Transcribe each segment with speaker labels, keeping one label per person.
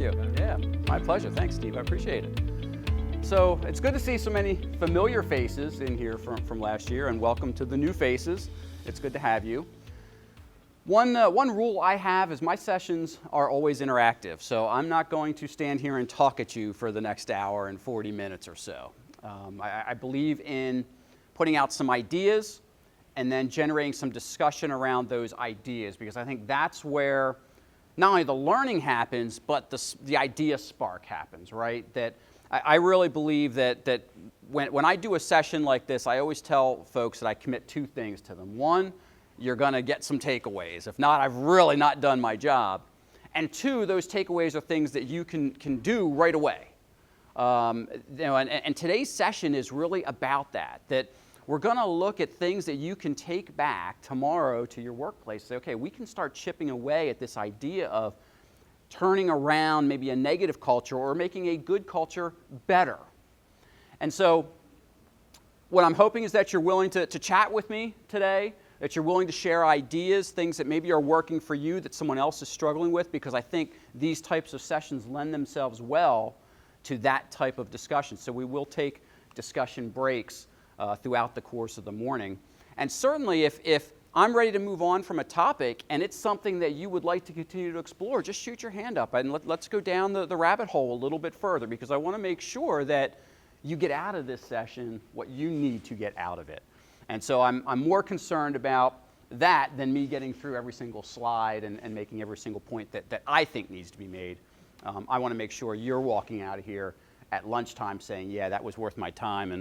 Speaker 1: you. Yeah, my pleasure. Thanks, Steve. I appreciate it. So it's good to see so many familiar faces in here from last year, and welcome to the new faces. It's good to have you. One rule I have is my sessions are always interactive, so I'm not going to stand here and talk at you for the next hour and 40 minutes or so. I believe in putting out some ideas and then generating some discussion around those ideas, because I think that's where not only the learning happens, but the idea spark happens, right? That I really believe that when I do a session like this, I always tell folks that I commit two things to them. One, you're going to get some takeaways. If not, I've really not done my job. And two, those takeaways are things that you can do right away. And today's session is really about that we're going to look at things that you can take back tomorrow to your workplace. Say, okay, we can start chipping away at this idea of turning around maybe a negative culture or making a good culture better. And so what I'm hoping is that you're willing to chat with me today, that you're willing to share ideas, things that maybe are working for you that someone else is struggling with, because I think these types of sessions lend themselves well to that type of discussion. So we will take discussion breaks throughout the course of the morning. And certainly if I'm ready to move on from a topic and it's something that you would like to continue to explore, just shoot your hand up and let's go down the rabbit hole a little bit further, because I want to make sure that you get out of this session what you need to get out of it. And so I'm more concerned about that than me getting through every single slide and making every single point that I think needs to be made. I want to make sure you're walking out of here at lunchtime saying, yeah, that was worth my time,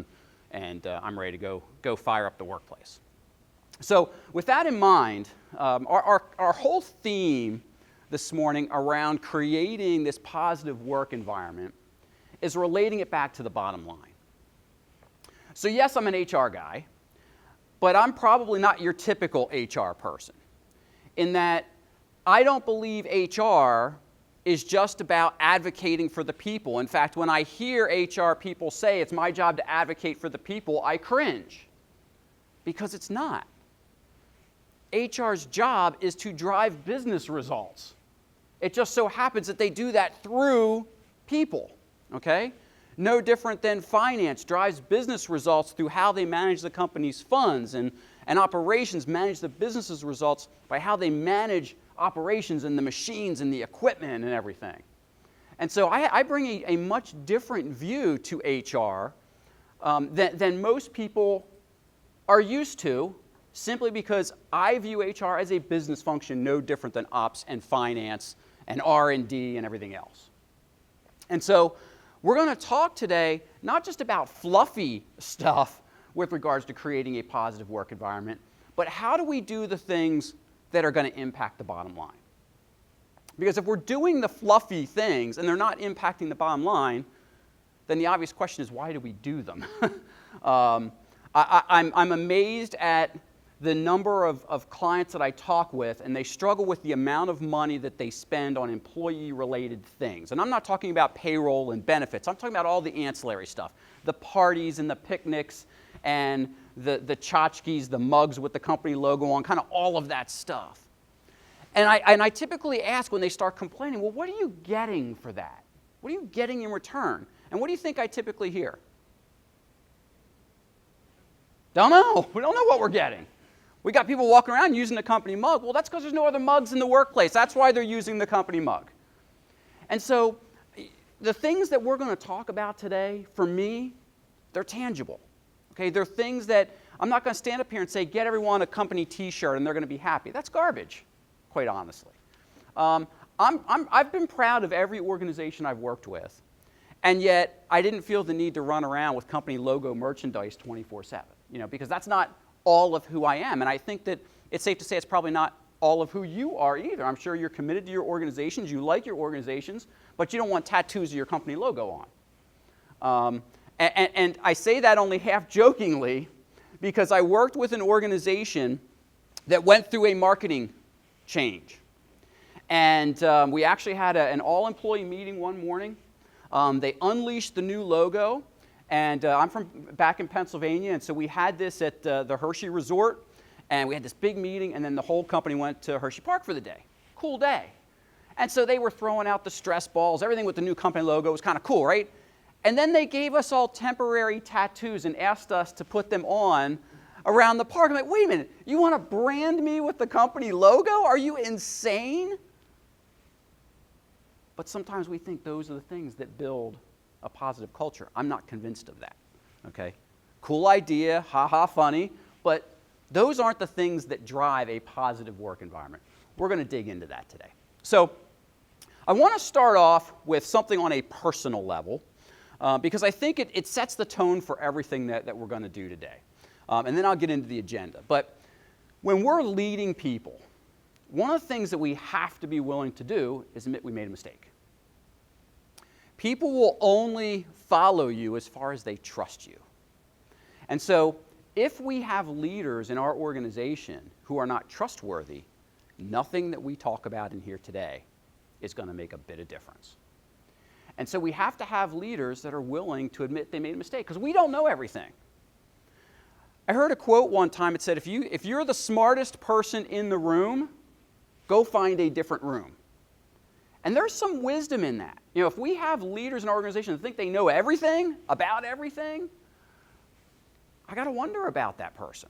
Speaker 1: and I'm ready to go fire up the workplace. So with that in mind, our whole theme this morning around creating this positive work environment is relating it back to the bottom line. So yes, I'm an HR guy, but I'm probably not your typical HR person, in that I don't believe HR is just about advocating for the people. In fact, when I hear HR people say it's my job to advocate for the people, I cringe, because it's not. HR's job is to drive business results. It just so happens that they do that through people, okay? No different than finance drives business results through how they manage the company's funds, and operations manage the business's results by how they manage operations and the machines and the equipment and everything. And so I bring a much different view to HR than most people are used to, simply because I view HR as a business function no different than ops and finance and R&D and everything else. And so we're going to talk today not just about fluffy stuff with regards to creating a positive work environment, but how do we do the things that are going to impact the bottom line? Because if we're doing the fluffy things and they're not impacting the bottom line, then the obvious question is, why do we do them? I'm amazed at the number of clients that I talk with, and they struggle with the amount of money that they spend on employee-related things. And I'm not talking about payroll and benefits. I'm talking about all the ancillary stuff, the parties and the picnics and the tchotchkes, the mugs with the company logo on, kind of all of that stuff. And I typically ask when they start complaining, well, what are you getting for that? What are you getting in return? And what do you think I typically hear? Don't know. We don't know what we're getting. We got people walking around using the company mug. Well, that's because there's no other mugs in the workplace. That's why they're using the company mug. And so the things that we're going to talk about today, for me, they're tangible. Okay, they're things that I'm not going to stand up here and say, get everyone a company t-shirt and they're going to be happy. That's garbage, quite honestly. I've been proud of every organization I've worked with, and yet I didn't feel the need to run around with company logo merchandise 24/7, because that's not all of who I am. And I think that it's safe to say it's probably not all of who you are either. I'm sure you're committed to your organizations, you like your organizations, but you don't want tattoos of your company logo on. And I say that only half jokingly, because I worked with an organization that went through a marketing change. And we actually had an all-employee meeting one morning. They unleashed the new logo. And I'm from back in Pennsylvania, and so we had this at the Hershey Resort, and we had this big meeting, and then the whole company went to Hershey Park for the day. Cool day. And so they were throwing out the stress balls. Everything with the new company logo was kind of cool, right? And then they gave us all temporary tattoos and asked us to put them on around the park. I'm like, wait a minute, you want to brand me with the company logo? Are you insane? But sometimes we think those are the things that build a positive culture. I'm not convinced of that, okay? Cool idea, ha-ha, funny, but those aren't the things that drive a positive work environment. We're going to dig into that today. So I want to start off with something on a personal level because I think it sets the tone for everything that we're going to do today. And then I'll get into the agenda. But when we're leading people, one of the things that we have to be willing to do is admit we made a mistake. People will only follow you as far as they trust you. And so if we have leaders in our organization who are not trustworthy, nothing that we talk about in here today is going to make a bit of difference. And so we have to have leaders that are willing to admit they made a mistake because we don't know everything. I heard a quote one time. It said, if you're the smartest person in the room, go find a different room. And there's some wisdom in that. You know, if we have leaders in our organization that think they know everything about everything, I got to wonder about that person.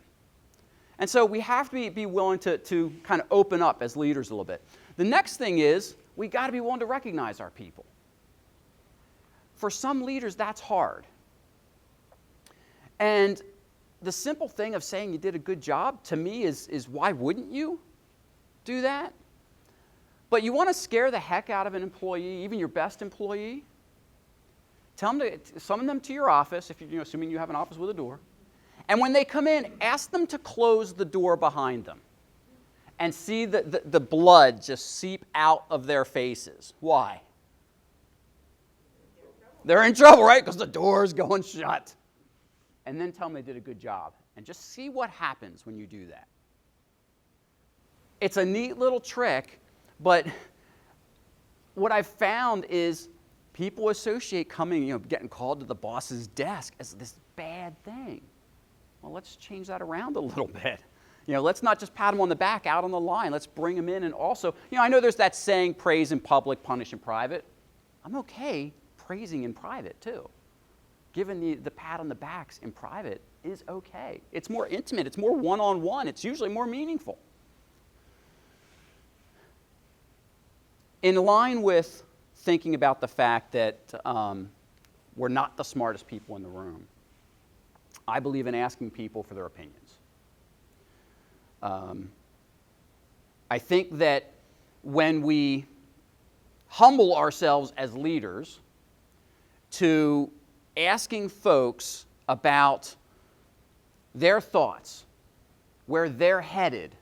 Speaker 1: And so we have to be willing to kind of open up as leaders a little bit. The next thing is we got to be willing to recognize our people. For some leaders, that's hard. And the simple thing of saying you did a good job, to me, is why wouldn't you do that? But you want to scare the heck out of an employee, even your best employee? Summon them to your office, if you're assuming you have an office with a door. And when they come in, ask them to close the door behind them and see the blood just seep out of their faces. Why? They're in trouble, right? Because the door's going shut. And then tell them they did a good job. And just see what happens when you do that. It's a neat little trick, but what I've found is people associate coming, getting called to the boss's desk as this bad thing. Well, let's change that around a little bit. Let's not just pat them on the back out on the line. Let's bring them in. And also, I know there's that saying, praise in public, punish in private. I'm okay praising in private too. Giving the pat on the backs in private is okay. It's more intimate. It's more one-on-one. It's usually more meaningful. In line with thinking about the fact that we're not the smartest people in the room, I believe in asking people for their opinions. I think that when we humble ourselves as leaders to asking folks about their thoughts, where they're headed,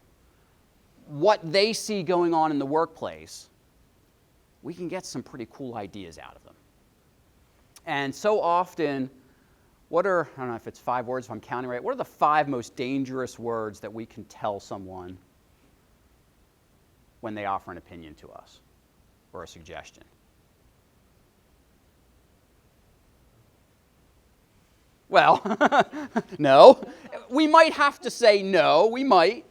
Speaker 1: what they see going on in the workplace, we can get some pretty cool ideas out of them. And so often, I don't know if it's 5 words, if I'm counting right, what are the 5 most dangerous words that we can tell someone when they offer an opinion to us or a suggestion? Well, no. We might have to say no, we might.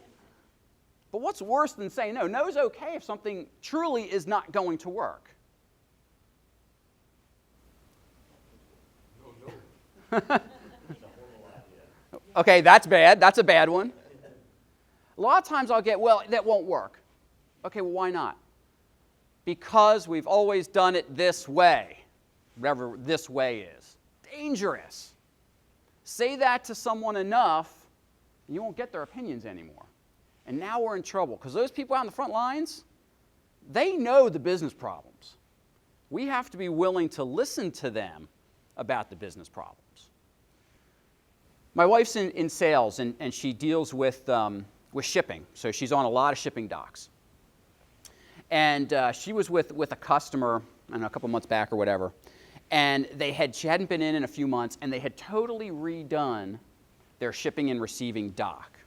Speaker 1: But what's worse than saying no? No's okay if something truly is not going to work. No. Okay, that's bad. That's a bad one. A lot of times I'll get, well, that won't work. Okay, well, why not? Because we've always done it this way, whatever this way is. Dangerous. Say that to someone enough, and you won't get their opinions anymore. And now we're in trouble, because those people out on the front lines, they know the business problems. We have to be willing to listen to them about the business problems. My wife's in sales, and she deals with shipping, so she's on a lot of shipping docks. And she was with a customer, I don't know, a couple months back or whatever, and she hadn't been in a few months, and they had totally redone their shipping and receiving dock.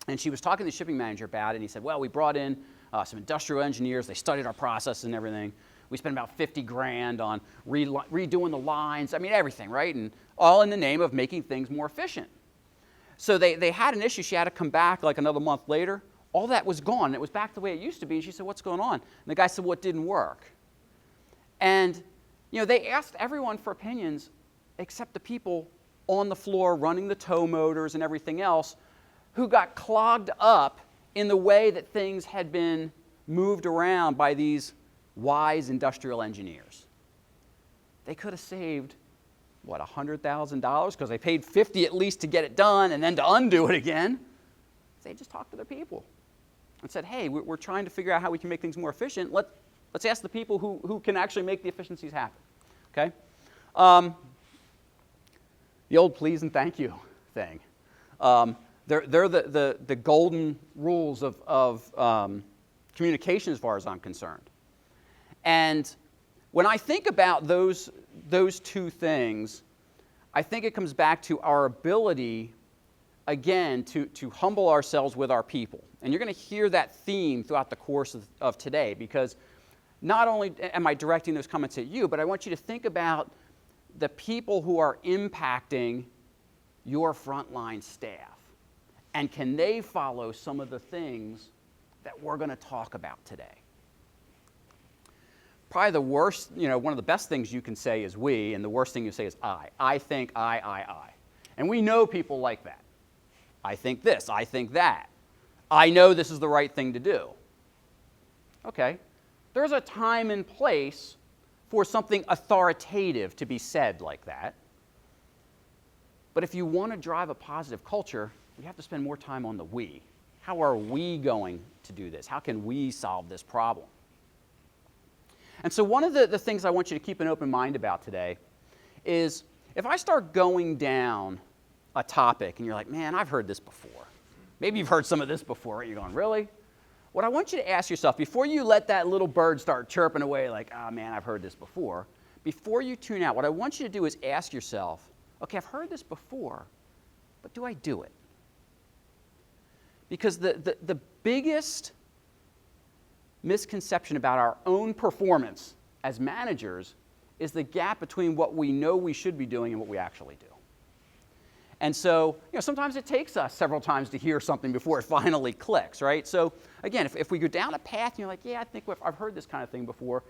Speaker 1: And she was talking to the shipping manager about it, and he said, well, we brought in some industrial engineers. They studied our process and everything. We spent about $50,000 on redoing the lines. I mean, everything, right? And all in the name of making things more efficient. So they had an issue. She had to come back like another month later. all that was gone. It was back the way it used to be. And she said, what's going on? And the guy said, well, it didn't work. And, they asked everyone for opinions except the people on the floor running the tow motors and everything else who got clogged up in the way that things had been moved around by these wise industrial engineers. They could have saved, $100,000 because they paid $50 at least to get it done and then to undo it again. They just talked to their people and said, hey, we're trying to figure out how we can make things more efficient. Let's ask the people who can actually make the efficiencies happen. Okay? The old please and thank you thing. They're the golden rules of communication as far as I'm concerned. And when I think about those two things, I think it comes back to our ability, again, to humble ourselves with our people. And you're going to hear that theme throughout the course of today, because not only am I directing those comments at you, but I want you to think about the people who are impacting your frontline staff. And can they follow some of the things that we're going to talk about today? Probably the worst, one of the best things you can say is we, and the worst thing you say is I. I think, I. And we know people like that. I think this, I think that. I know this is the right thing to do. Okay. There's a time and place for something authoritative to be said like that. But if you want to drive a positive culture, you have to spend more time on the we. How are we going to do this? How can we solve this problem? And so one of the things I want you to keep an open mind about today is if I start going down a topic and you're like, man, I've heard this before. Maybe you've heard some of this before, right? You're going, really? What I want you to ask yourself, before you let that little bird start chirping away like, oh man, I've heard this before, before you tune out, what I want you to do is ask yourself, okay, I've heard this before, but do I do it? Because the biggest misconception about our own performance as managers is the gap between what we know we should be doing and what we actually do. And so, sometimes it takes us several times to hear something before it finally clicks, right? So, again, if we go down a path and you're like, yeah, I think I've heard this kind of thing before,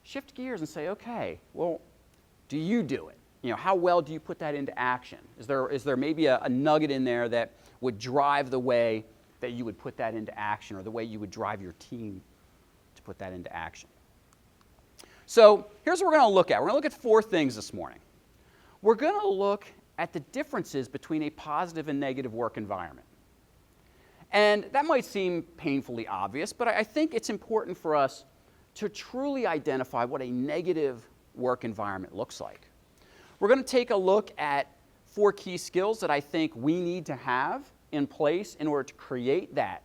Speaker 1: shift gears and say, okay, well, do you do it? How well do you put that into action? Is there maybe a nugget in there that would drive the way that you would put that into action, or the way you would drive your team to put that into action? So here's what we're going to look at. We're going to look at 4 things this morning. We're going to look at the differences between a positive and negative work environment. And that might seem painfully obvious, but I think it's important for us to truly identify what a negative work environment looks like. We're going to take a look at 4 key skills that I think we need to have in place in order to create that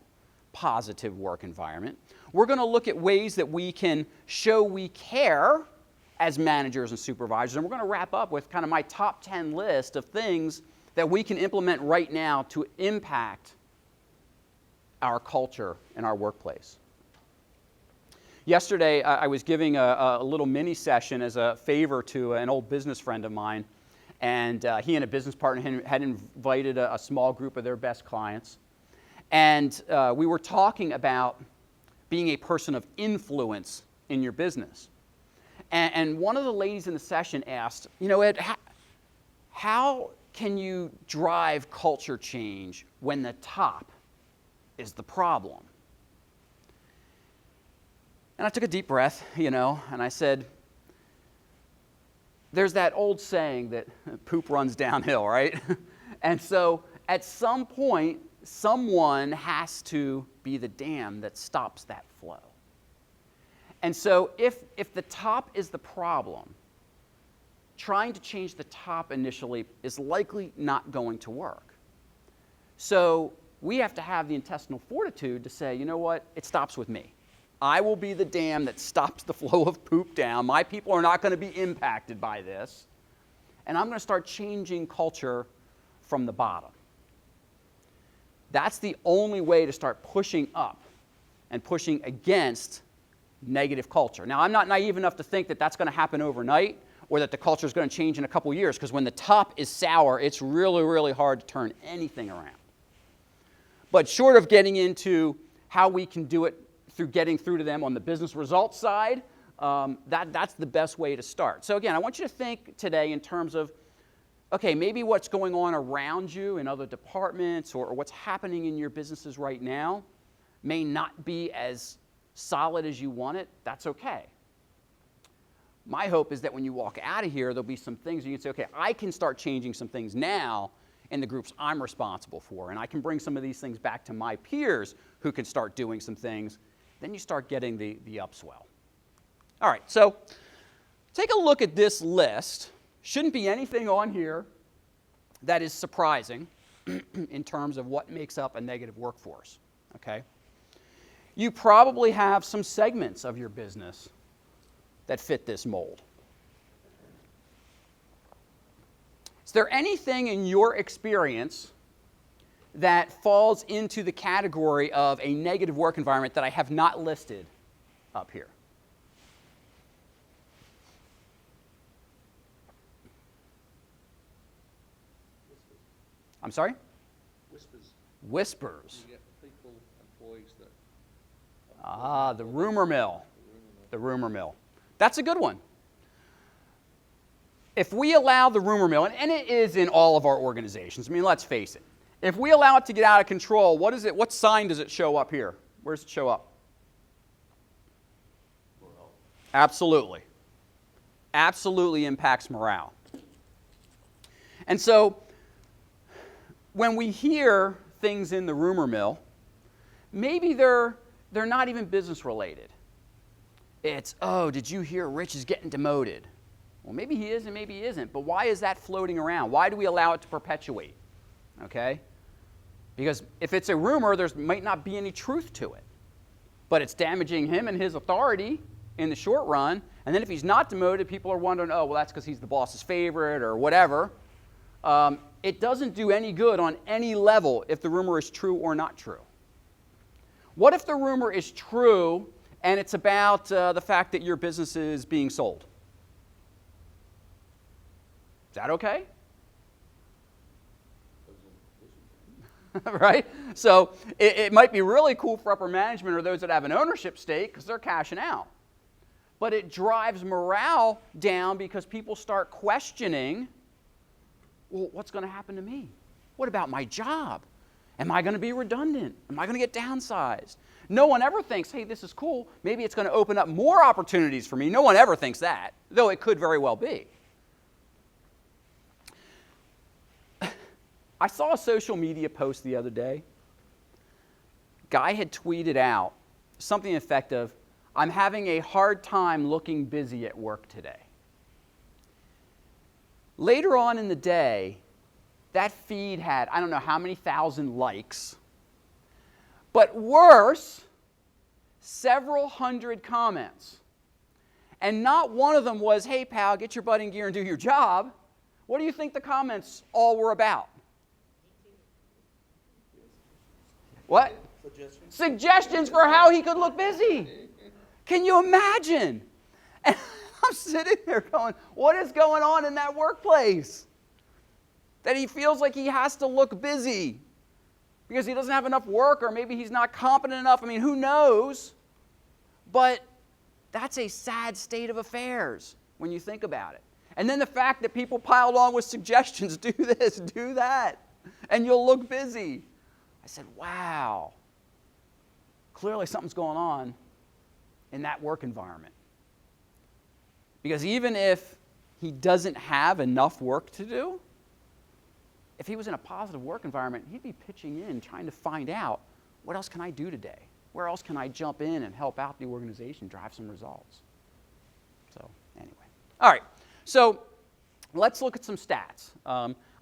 Speaker 1: positive work environment. We're going to look at ways that we can show we care as managers and supervisors, and we're going to wrap up with kind of my top 10 list of things that we can implement right now to impact our culture and our workplace. Yesterday, I was giving a little mini session as a favor to an old business friend of mine, and he and a business partner had invited a small group of their best clients. And we were talking about being a person of influence in your business. And one of the ladies in the session asked, Ed, how can you drive culture change when the top is the problem? And I took a deep breath, and I said, there's that old saying that poop runs downhill, right? And so at some point, someone has to be the dam that stops that flow. And so if the top is the problem, trying to change the top initially is likely not going to work. So we have to have the intestinal fortitude to say, you know what, it stops with me. I will be the dam that stops the flow of poop down. My people are not going to be impacted by this. And I'm going to start changing culture from the bottom. That's the only way to start pushing up and pushing against negative culture. Now, I'm not naive enough to think that that's going to happen overnight or that the culture is going to change in a couple years, because when the top is sour, it's really, really hard to turn anything around. But short of getting into how we can do it through getting through to them on the business results side, that's the best way to start. So again, I want you to think today in terms of, okay, maybe what's going on around you in other departments or what's happening in your businesses right now may not be as solid as you want it. That's okay. My hope is that when you walk out of here, there'll be some things you can say, okay, I can start changing some things now in the groups I'm responsible for, and I can bring some of these things back to my peers who can start doing some things. Then you start getting the upswell. All right, so take a look at this list. Shouldn't be anything on here that is surprising in terms of what makes up a negative workforce, okay? You probably have some segments of your business that fit this mold. Is there anything in your experience that falls into the category of a negative work environment that I have not listed up here? I'm sorry? Whispers.
Speaker 2: You get people, employees that...
Speaker 1: The rumor mill. The rumor mill. That's a good one. If we allow the rumor mill, and it is in all of our organizations, I mean, let's face it. If we allow it to get out of control, what sign does it show up here? Where does it show up?
Speaker 2: Morale.
Speaker 1: Absolutely. Absolutely impacts morale. And so, when we hear things in the rumor mill, maybe they're not even business related. It's, oh, did you hear Rich is getting demoted? Well, maybe he is and maybe he isn't, but why is that floating around? Why do we allow it to perpetuate? Okay? Because if it's a rumor, there might not be any truth to it. But it's damaging him and his authority in the short run. And then if he's not demoted, people are wondering, oh, well, that's because he's the boss's favorite or whatever. It doesn't do any good on any level if the rumor is true or not true. What if the rumor is true and it's about the fact that your business is being sold? Is that okay? Right? So it might be really cool for upper management or those that have an ownership stake because they're cashing out. But it drives morale down because people start questioning, well, what's going to happen to me? What about my job? Am I going to be redundant? Am I going to get downsized? No one ever thinks, hey, this is cool. Maybe it's going to open up more opportunities for me. No one ever thinks that, though it could very well be. I saw a social media post the other day. Guy had tweeted out something effective, I'm having a hard time looking busy at work today. Later on in the day, that feed had, I don't know how many thousand likes, but worse, several hundred comments. And not one of them was, hey, pal, get your butt in gear and do your job. What do you think the comments all were about? What? Suggestions for how he could look busy. Can you imagine? And I'm sitting there going, what is going on in that workplace? That he feels like he has to look busy because he doesn't have enough work or maybe he's not competent enough. I mean, who knows? But that's a sad state of affairs when you think about it. And then the fact that people piled on with suggestions, do this, do that, and you'll look busy. I said, wow, clearly something's going on in that work environment. Because even if he doesn't have enough work to do, if he was in a positive work environment, he'd be pitching in, trying to find out, what else can I do today? Where else can I jump in and help out the organization, drive some results? So anyway. All right, so let's look at some stats.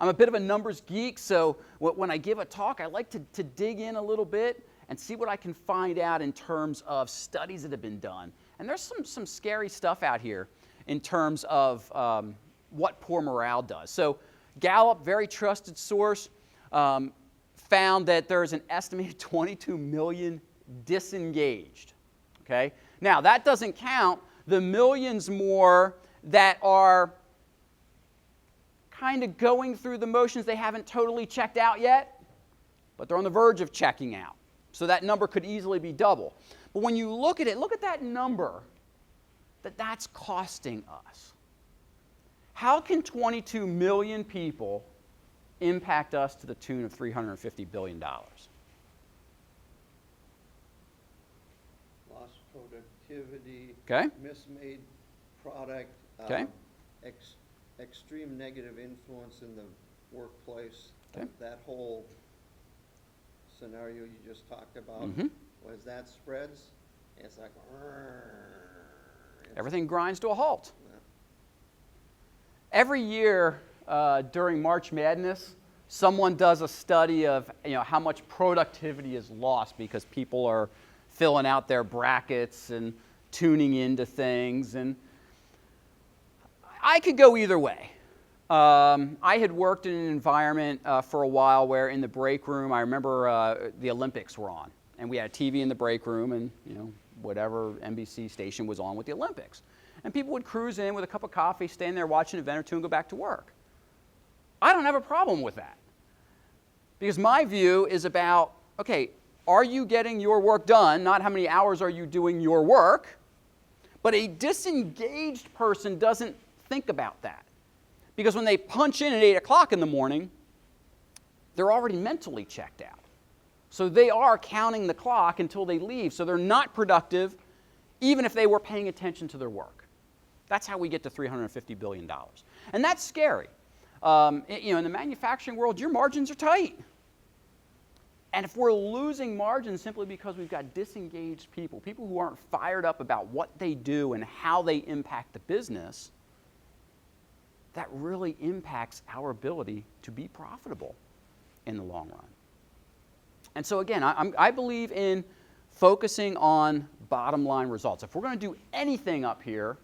Speaker 1: I'm a bit of a numbers geek, so when I give a talk, I like to dig in a little bit and see what I can find out in terms of studies that have been done. And there's some scary stuff out here in terms of what poor morale does. So Gallup, very trusted source, found that there's an estimated 22 million disengaged. Okay? Now, that doesn't count the millions more that are kind of going through the motions. They haven't totally checked out yet, but they're on the verge of checking out. So that number could easily be double. But when you look at it, look at that number that's costing us. How can 22 million people impact us to the tune of $350 billion?
Speaker 2: Lost productivity.
Speaker 1: Okay.
Speaker 2: Mismade product.
Speaker 1: Okay.
Speaker 2: Extreme negative influence in the workplace.
Speaker 1: Okay.
Speaker 2: That whole scenario you just talked about.
Speaker 1: Mm-hmm.
Speaker 2: As that spreads, it's like
Speaker 1: Everything grinds to a halt.
Speaker 2: Yeah.
Speaker 1: Every year during March Madness, someone does a study of how much productivity is lost because people are filling out their brackets and tuning into things. And I could go either way. I had worked in an environment for a while where in the break room, I remember the Olympics were on. And we had a TV in the break room and, whatever NBC station was on with the Olympics. And people would cruise in with a cup of coffee, stand there, watch an event or two, and go back to work. I don't have a problem with that. Because my view is about, okay, are you getting your work done? Not how many hours are you doing your work. But a disengaged person doesn't think about that. Because when they punch in at 8 o'clock in the morning, they're already mentally checked out. So they are counting the clock until they leave. So they're not productive, even if they were paying attention to their work. That's how we get to $350 billion. And that's scary. In the manufacturing world, your margins are tight. And if we're losing margins simply because we've got disengaged people who aren't fired up about what they do and how they impact the business, that really impacts our ability to be profitable in the long run. And so again, I believe in focusing on bottom line results. If we're going to do anything up here,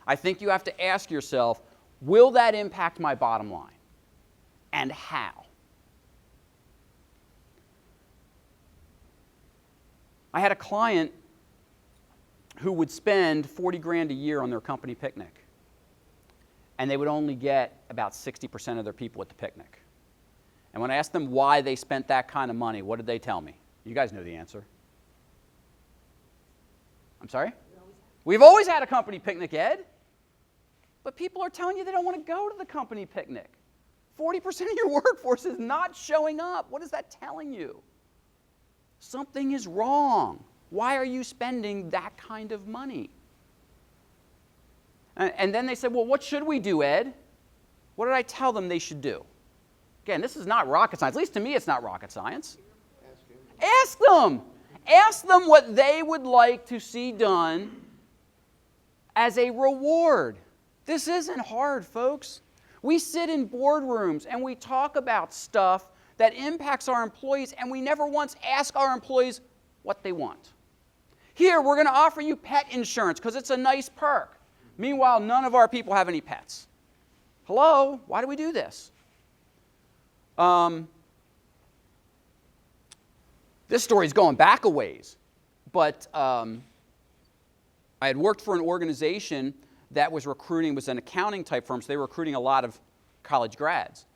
Speaker 1: I think you have to ask yourself, will that impact my bottom line? And how? I had a client who would spend $40,000 a year on their company picnic. And they would only get about 60% of their people at the picnic. And when I asked them why they spent that kind of money, what did they tell me? You guys know the answer. I'm sorry? We've always had a company picnic, Ed. But people are telling you they don't want to go to the company picnic. 40% of your workforce is not showing up. What is that telling you? Something is wrong. Why are you spending that kind of money? And then they said, well, what should we do, Ed? What did I tell them they should do? Again, this is not rocket science. At least to me, it's not rocket science. Ask them. Ask them what they would like to see done as a reward. This isn't hard, folks. We sit in boardrooms and we talk about stuff that impacts our employees, and we never once ask our employees what they want. Here, we're going to offer you pet insurance because it's a nice perk. Meanwhile, none of our people have any pets. Hello? Why do we do this? This story's going back a ways, but I had worked for an organization that was recruiting, was an accounting type firm, so they were recruiting a lot of college grads.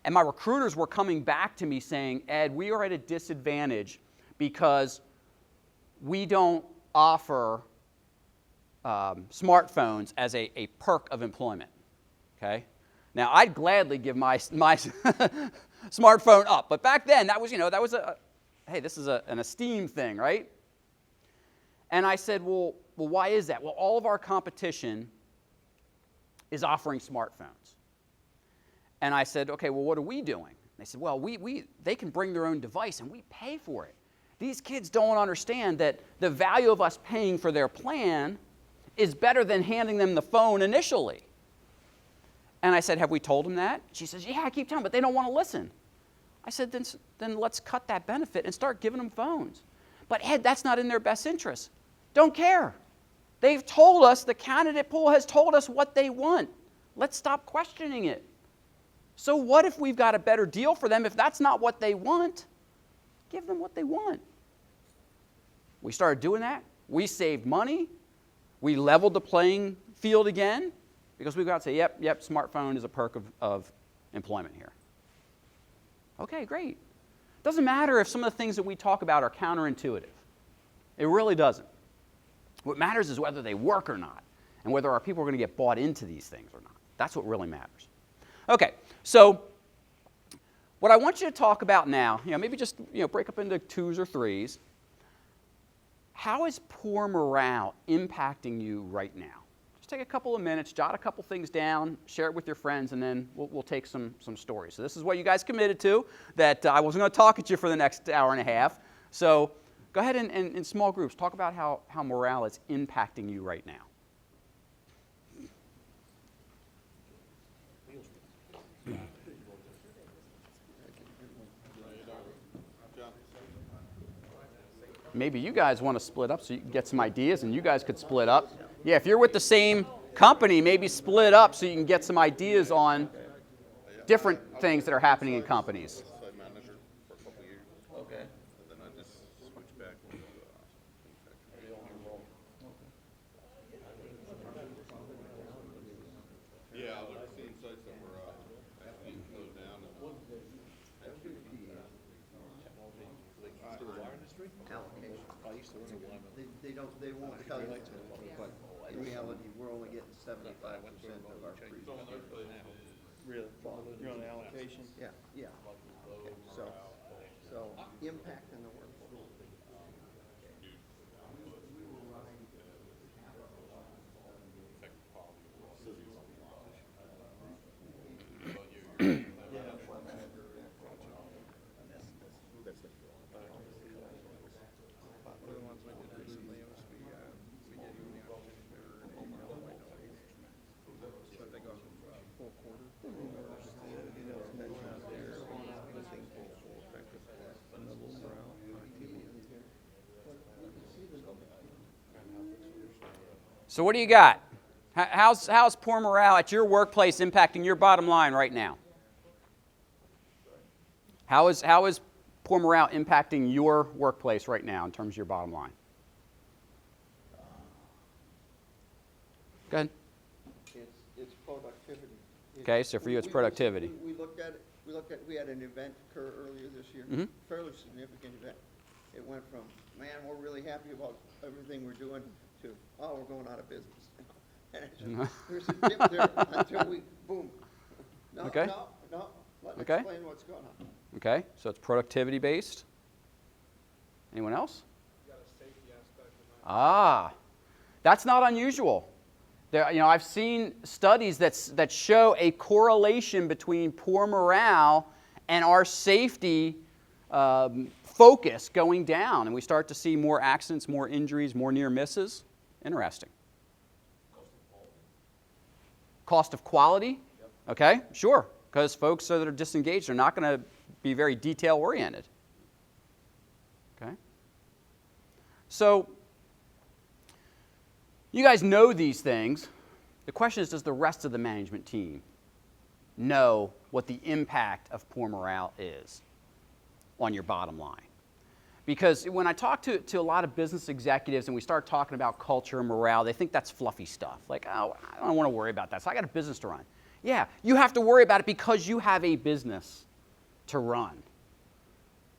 Speaker 1: And my recruiters were coming back to me saying, Ed, we are at a disadvantage because we don't offer smartphones as a perk of employment. Okay? Now, I'd gladly give my smartphone up, but back then that was hey, this is an esteem thing, right? And I said, well, why is that? Well, all of our competition is offering smartphones. And I said, okay, well, what are we doing? And they said, well, they can bring their own device and we pay for it. These kids don't understand that the value of us paying for their plan is better than handing them the phone initially. And I said, have we told them that? She says, yeah, I keep telling them, but they don't want to listen. I said, then let's cut that benefit and start giving them phones. But Ed, that's not in their best interest. Don't care. They've told us, the candidate pool has told us what they want. Let's stop questioning it. So what if we've got a better deal for them? If that's not what they want, give them what they want. We started doing that. We saved money. We leveled the playing field again because we've got to say, yep, smartphone is a perk of employment here. Okay, great. doesn't matter if some of the things that we talk about are counterintuitive. It really doesn't. What matters is whether they work or not, and whether our people are going to get bought into these things or not. That's what really matters. Okay, so what I want you to talk about now, maybe just break up into 2s or 3s. How is poor morale impacting you right now? Just take a couple of minutes, jot a couple things down, share it with your friends, and then we'll take some stories. So this is what you guys committed to, that I wasn't going to talk at you for the next hour and a half. So go ahead and in small groups, talk about how morale is impacting you right now. Maybe you guys want to split up so you can get some ideas, and you guys could split up. Yeah, if you're with the same company, maybe split up so you can get some ideas on different things that are happening in companies.
Speaker 3: Site manager for a couple years.
Speaker 2: Okay.
Speaker 3: And then I just switched back to yeah, I was seeing sites that were actually closed down.
Speaker 2: They won't tell you, but in reality, we're only getting 75% of our free.
Speaker 4: Really? You're on allocation?
Speaker 2: Yeah, yeah. Okay, so impact on the workforce.
Speaker 1: So what do you got? How's poor morale at your workplace impacting your bottom line right now? How is poor morale impacting your workplace right now in terms of your bottom line? Go ahead.
Speaker 2: It's productivity.
Speaker 1: Okay, so for you it's productivity.
Speaker 2: We looked at it. We had an event occur earlier this year, fairly significant event. It went from, man, we're really happy about everything we're doing, to, oh, we're going out of business. And there's a dip there until we, boom. No,
Speaker 1: Okay.
Speaker 2: no, let me
Speaker 1: Okay.
Speaker 2: explain what's going on.
Speaker 1: Okay, so it's productivity based. Anyone else? Ah, that's not unusual. There, I've seen studies that show a correlation between poor morale and our safety focus going down, and we start to see more accidents, more injuries, more near misses. Interesting. Cost of quality? Okay, sure, because folks that are disengaged are not going to be very detail oriented. Okay? So, you guys know these things. The question is, does the rest of the management team know what the impact of poor morale is on your bottom line? Because when I talk to a lot of business executives and we start talking about culture and morale, they think that's fluffy stuff. Like, oh, I don't want to worry about that. So I got a business to run. Yeah, you have to worry about it because you have a business to run.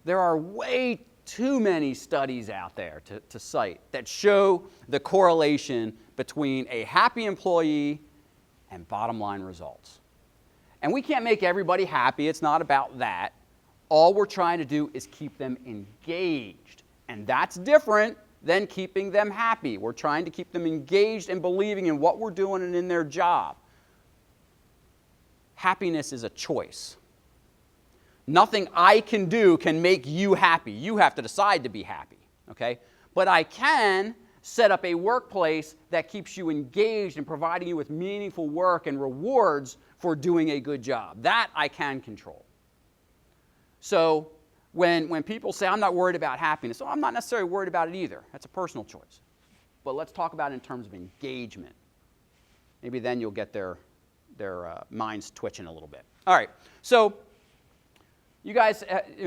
Speaker 1: There are way too many studies out there to cite that show the correlation between a happy employee and bottom line results. And we can't make everybody happy. It's not about that. All we're trying to do is keep them engaged. And that's different than keeping them happy. We're trying to keep them engaged and believing in what we're doing and in their job. Happiness is a choice. Nothing I can do can make you happy. You have to decide to be happy, okay? But I can set up a workplace that keeps you engaged and providing you with meaningful work and rewards for doing a good job. That I can control. So when people say, I'm not worried about happiness, well, I'm not necessarily worried about it either. That's a personal choice. But let's talk about it in terms of engagement. Maybe then you'll get their minds twitching a little bit. All right, so you guys,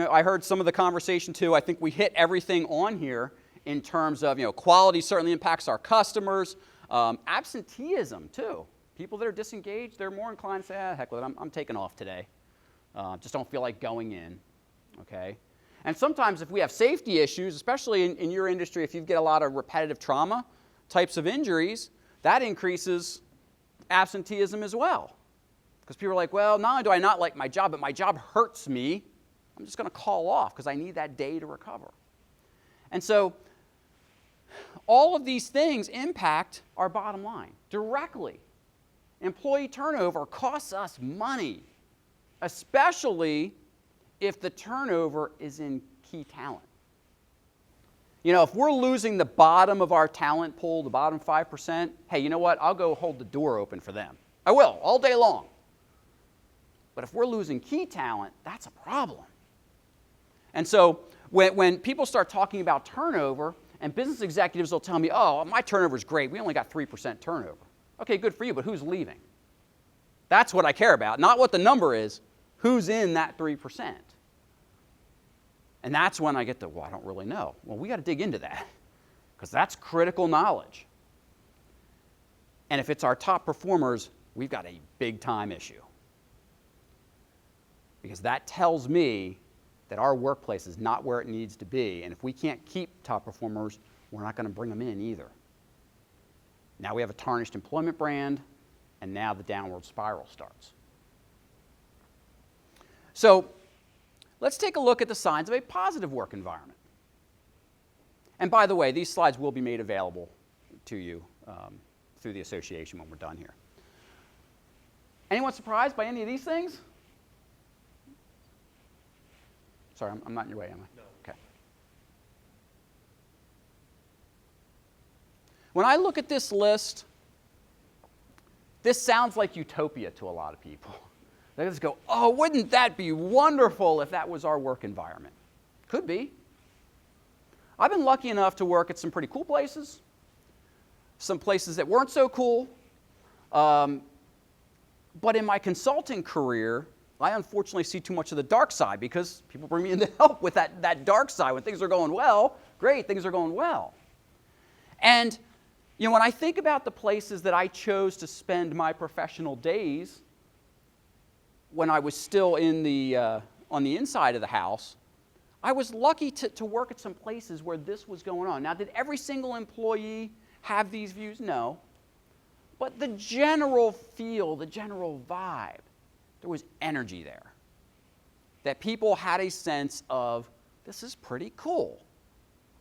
Speaker 1: I heard some of the conversation too. I think we hit everything on here in terms of, quality certainly impacts our customers. Absenteeism too. People that are disengaged, they're more inclined to say, heck with it, I'm taking off today. Just don't feel like going in, okay? And sometimes if we have safety issues, especially in your industry, if you get a lot of repetitive trauma types of injuries, that increases absenteeism as well. Because people are like, well, not only do I not like my job, but my job hurts me. I'm just going to call off because I need that day to recover. And so all of these things impact our bottom line directly. Employee turnover costs us money, especially if the turnover is in key talent. You know, if we're losing the bottom of our talent pool, the bottom 5%, hey, you know what? I'll go hold the door open for them. I will, all day long. But if we're losing key talent, that's a problem. And so when people start talking about turnover, and business executives will tell me, oh, my turnover is great. We only got 3% turnover. Okay, good for you, but who's leaving? That's what I care about, not what the number is. Who's in that 3%? And that's when I get to, well, I don't really know. Well, we got to dig into that because that's critical knowledge. And if it's our top performers, we've got a big time issue. Because that tells me that our workplace is not where it needs to be. And if we can't keep top performers, we're not going to bring them in either. Now we have a tarnished employment brand, and now the downward spiral starts. So let's take a look at the signs of a positive work environment. And by the way, these slides will be made available to you through the association when we're done here. Anyone surprised by any of these things? Sorry, I'm not in your way, am I? No. Okay. When I look at this list, this sounds like utopia to a lot of people. They just go, oh, wouldn't that be wonderful if that was our work environment? Could be. I've been lucky enough to work at some pretty cool places, some places that weren't so cool. But in my consulting career, I unfortunately see too much of the dark side because people bring me in to help with that dark side. When things are going well, great, things are going well. And you know, when I think about the places that I chose to spend my professional days when I was still in on the inside of the house, I was lucky to work at some places where this was going on. Now, did every single employee have these views? No. But the general feel, the general vibe, there was energy there. That people had a sense of, this is pretty cool.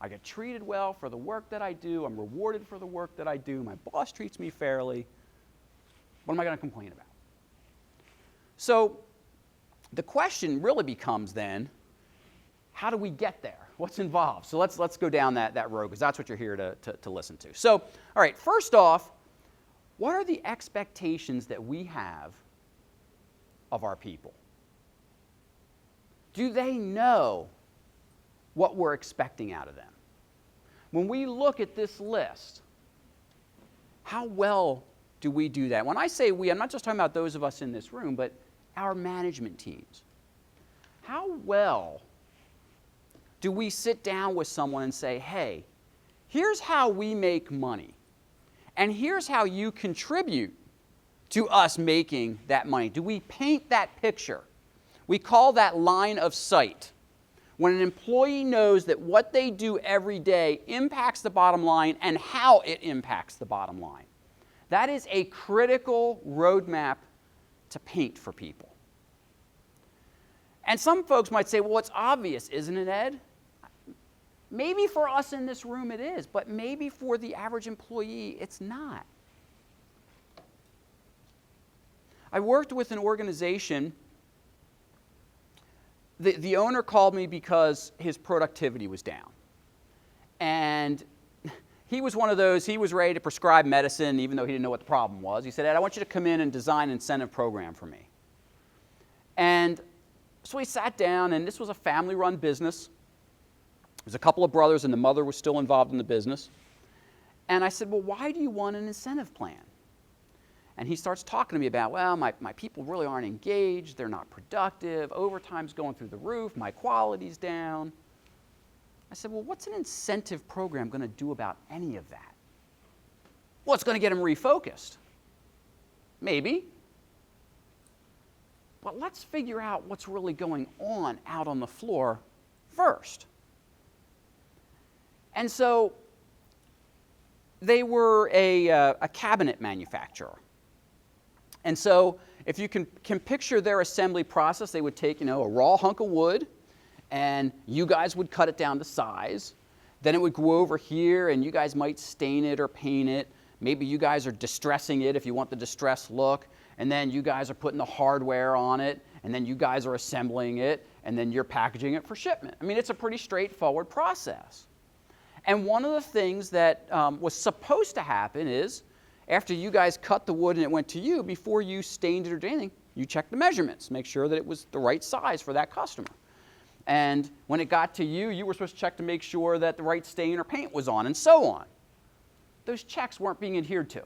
Speaker 1: I get treated well for the work that I do. I'm rewarded for the work that I do. My boss treats me fairly. What am I going to complain about? So the question really becomes then, how do we get there? What's involved? So let's go down that road because that's what you're here to listen to. So, all right, first off, what are the expectations that we have of our people? Do they know what we're expecting out of them? When we look at this list, how well do we do that? When I say we, I'm not just talking about those of us in this room, but our management teams. How well do we sit down with someone and say, hey, here's how we make money, and here's how you contribute to us making that money? Do we paint that picture? We call that line of sight. When an employee knows that what they do every day impacts the bottom line and how it impacts the bottom line. That is a critical roadmap to paint for people. And some folks might say, well, it's obvious, isn't it, Ed? Maybe for us in this room it is, but maybe for the average employee it's not. I worked with an organization. The owner called me because his productivity was down. And he was one of those, he was ready to prescribe medicine even though he didn't know what the problem was. He said, Ed, I want you to come in and design an incentive program for me. And so we sat down, and this was a family-run business. There's a couple of brothers, and the mother was still involved in the business. And I said, well, why do you want an incentive plan? And he starts talking to me about, well, my people really aren't engaged, they're not productive, overtime's going through the roof, my quality's down. I said, well, what's an incentive program going to do about any of that? Well, it's going to get them refocused. Maybe. But let's figure out what's really going on out on the floor first. And so they were a cabinet manufacturer. And so if you can picture their assembly process, they would take, a raw hunk of wood, and you guys would cut it down to size. Then it would go over here, and you guys might stain it or paint it. Maybe you guys are distressing it if you want the distressed look. And then you guys are putting the hardware on it, and then you guys are assembling it, and then you're packaging it for shipment. I mean, it's a pretty straightforward process. And one of the things that was supposed to happen is, after you guys cut the wood and it went to you, before you stained it or did anything, you checked the measurements, make sure that it was the right size for that customer. And when it got to you, you were supposed to check to make sure that the right stain or paint was on, and so on. Those checks weren't being adhered to.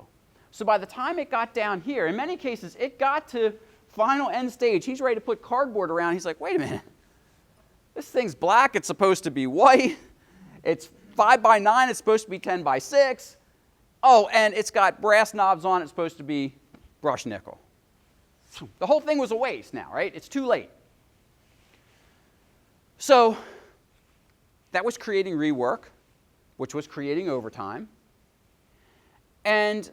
Speaker 1: So by the time it got down here, in many cases, it got to final end stage. He's ready to put cardboard around. He's like, wait a minute. This thing's black. It's supposed to be white. It's 5 by 9. It's supposed to be 10 by 6. Oh, and it's got brass knobs on it. It's supposed to be brushed nickel. The whole thing was a waste now, right? It's too late. So that was creating rework, which was creating overtime. And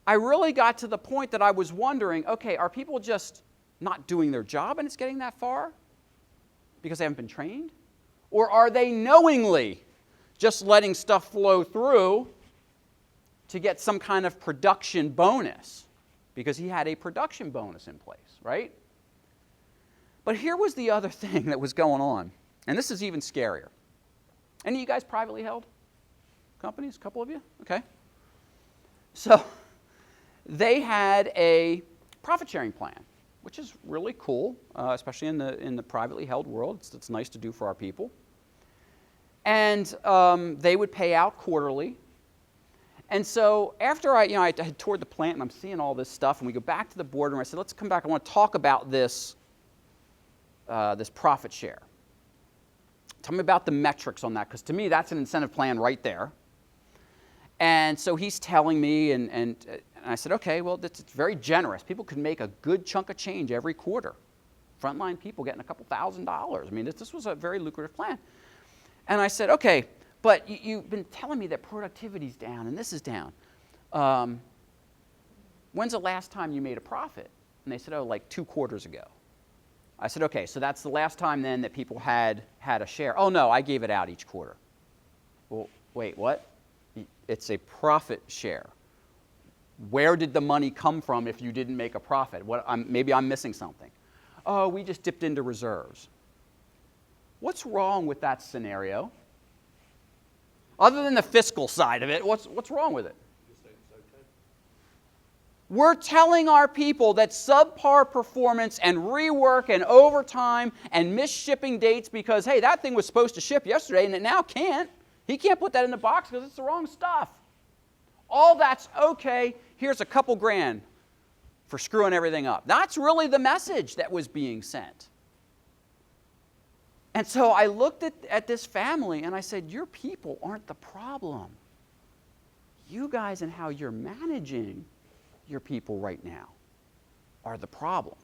Speaker 1: I really got to the point that I was wondering, okay, are people just not doing their job and it's getting that far because they haven't been trained? Or are they knowingly just letting stuff flow through to get some kind of production bonus? Because he had a production bonus in place, right? But here was the other thing that was going on, and this is even scarier. Any of you guys privately held companies? A couple of you? Okay. So they had a profit-sharing plan, which is really cool, especially in the privately held world. It's nice to do for our people. And they would pay out quarterly. And so after I had toured the plant and I'm seeing all this stuff, and we go back to the boardroom, I said, let's come back. I want to talk about this profit share. Tell me about the metrics on that, because to me that's an incentive plan right there. And so he's telling me, and I said, okay, well, it's very generous. People could make a good chunk of change every quarter. Frontline people getting a couple $1,000s. I mean, this was a very lucrative plan. And I said, okay, but you've been telling me that productivity's down and this is down. When's the last time you made a profit? And they said, oh, like 2 quarters ago. I said, okay, so that's the last time then that people had a share. Oh, no, I gave it out each quarter. Well, wait, what? It's a profit share. Where did the money come from if you didn't make a profit? Maybe I'm missing something. Oh, we just dipped into reserves. What's wrong with that scenario? Other than the fiscal side of it, what's wrong with it? We're telling our people that subpar performance and rework and overtime and missed shipping dates because, hey, that thing was supposed to ship yesterday and it now can't. He can't put that in the box because it's the wrong stuff. All that's okay. Here's a couple grand for screwing everything up. That's really the message that was being sent. And so I looked at this family and I said, your people aren't the problem. You guys and how you're managing your people right now are the problem.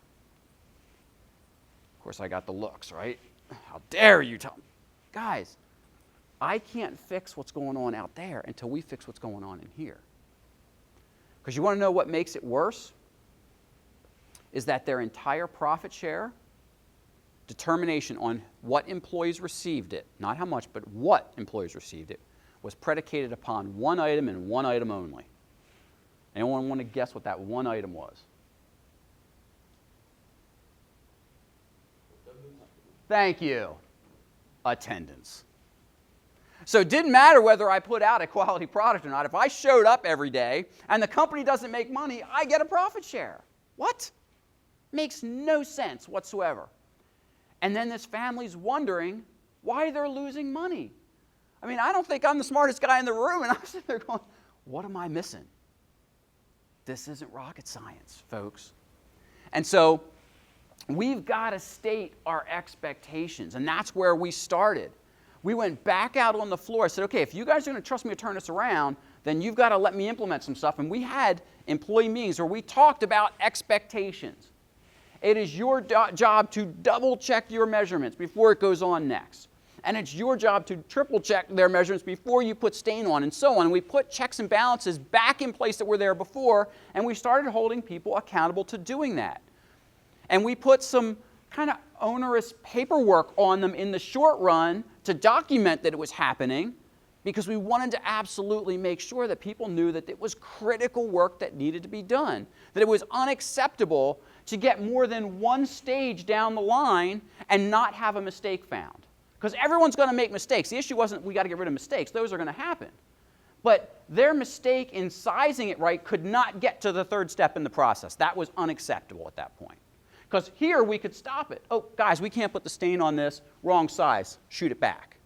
Speaker 1: Of course, I got the looks, right? How dare you tell me? Guys, I can't fix what's going on out there until we fix what's going on in here. Because you want to know what makes it worse? Is that their entire profit share determination on what employees received it, not how much, but what employees received it, was predicated upon one item and one item only. Anyone want to guess what that one item was? Thank you. Attendance. So it didn't matter whether I put out a quality product or not. If I showed up every day and the company doesn't make money, I get a profit share. What? Makes no sense whatsoever. And then this family's wondering why they're losing money. I mean, I don't think I'm the smartest guy in the room, and I'm sitting there going, what am I missing? This isn't rocket science, folks. And so we've got to state our expectations, and that's where we started. We went back out on the floor. I said, okay, if you guys are going to trust me to turn this around, then you've got to let me implement some stuff. And we had employee meetings where we talked about expectations. It is your job to double check your measurements before it goes on next. And it's your job to triple check their measurements before you put stain on, and so on. And we put checks and balances back in place that were there before, and we started holding people accountable to doing that. And we put some kind of onerous paperwork on them in the short run to document that it was happening, because we wanted to absolutely make sure that people knew that it was critical work that needed to be done, that it was unacceptable to get more than one stage down the line and not have a mistake found. Because everyone's going to make mistakes. The issue wasn't we got to get rid of mistakes. Those are going to happen. But their mistake in sizing it right could not get to the third step in the process. That was unacceptable at that point. Because here we could stop it. Oh, guys, we can't put the stain on this. Wrong size. Shoot it back.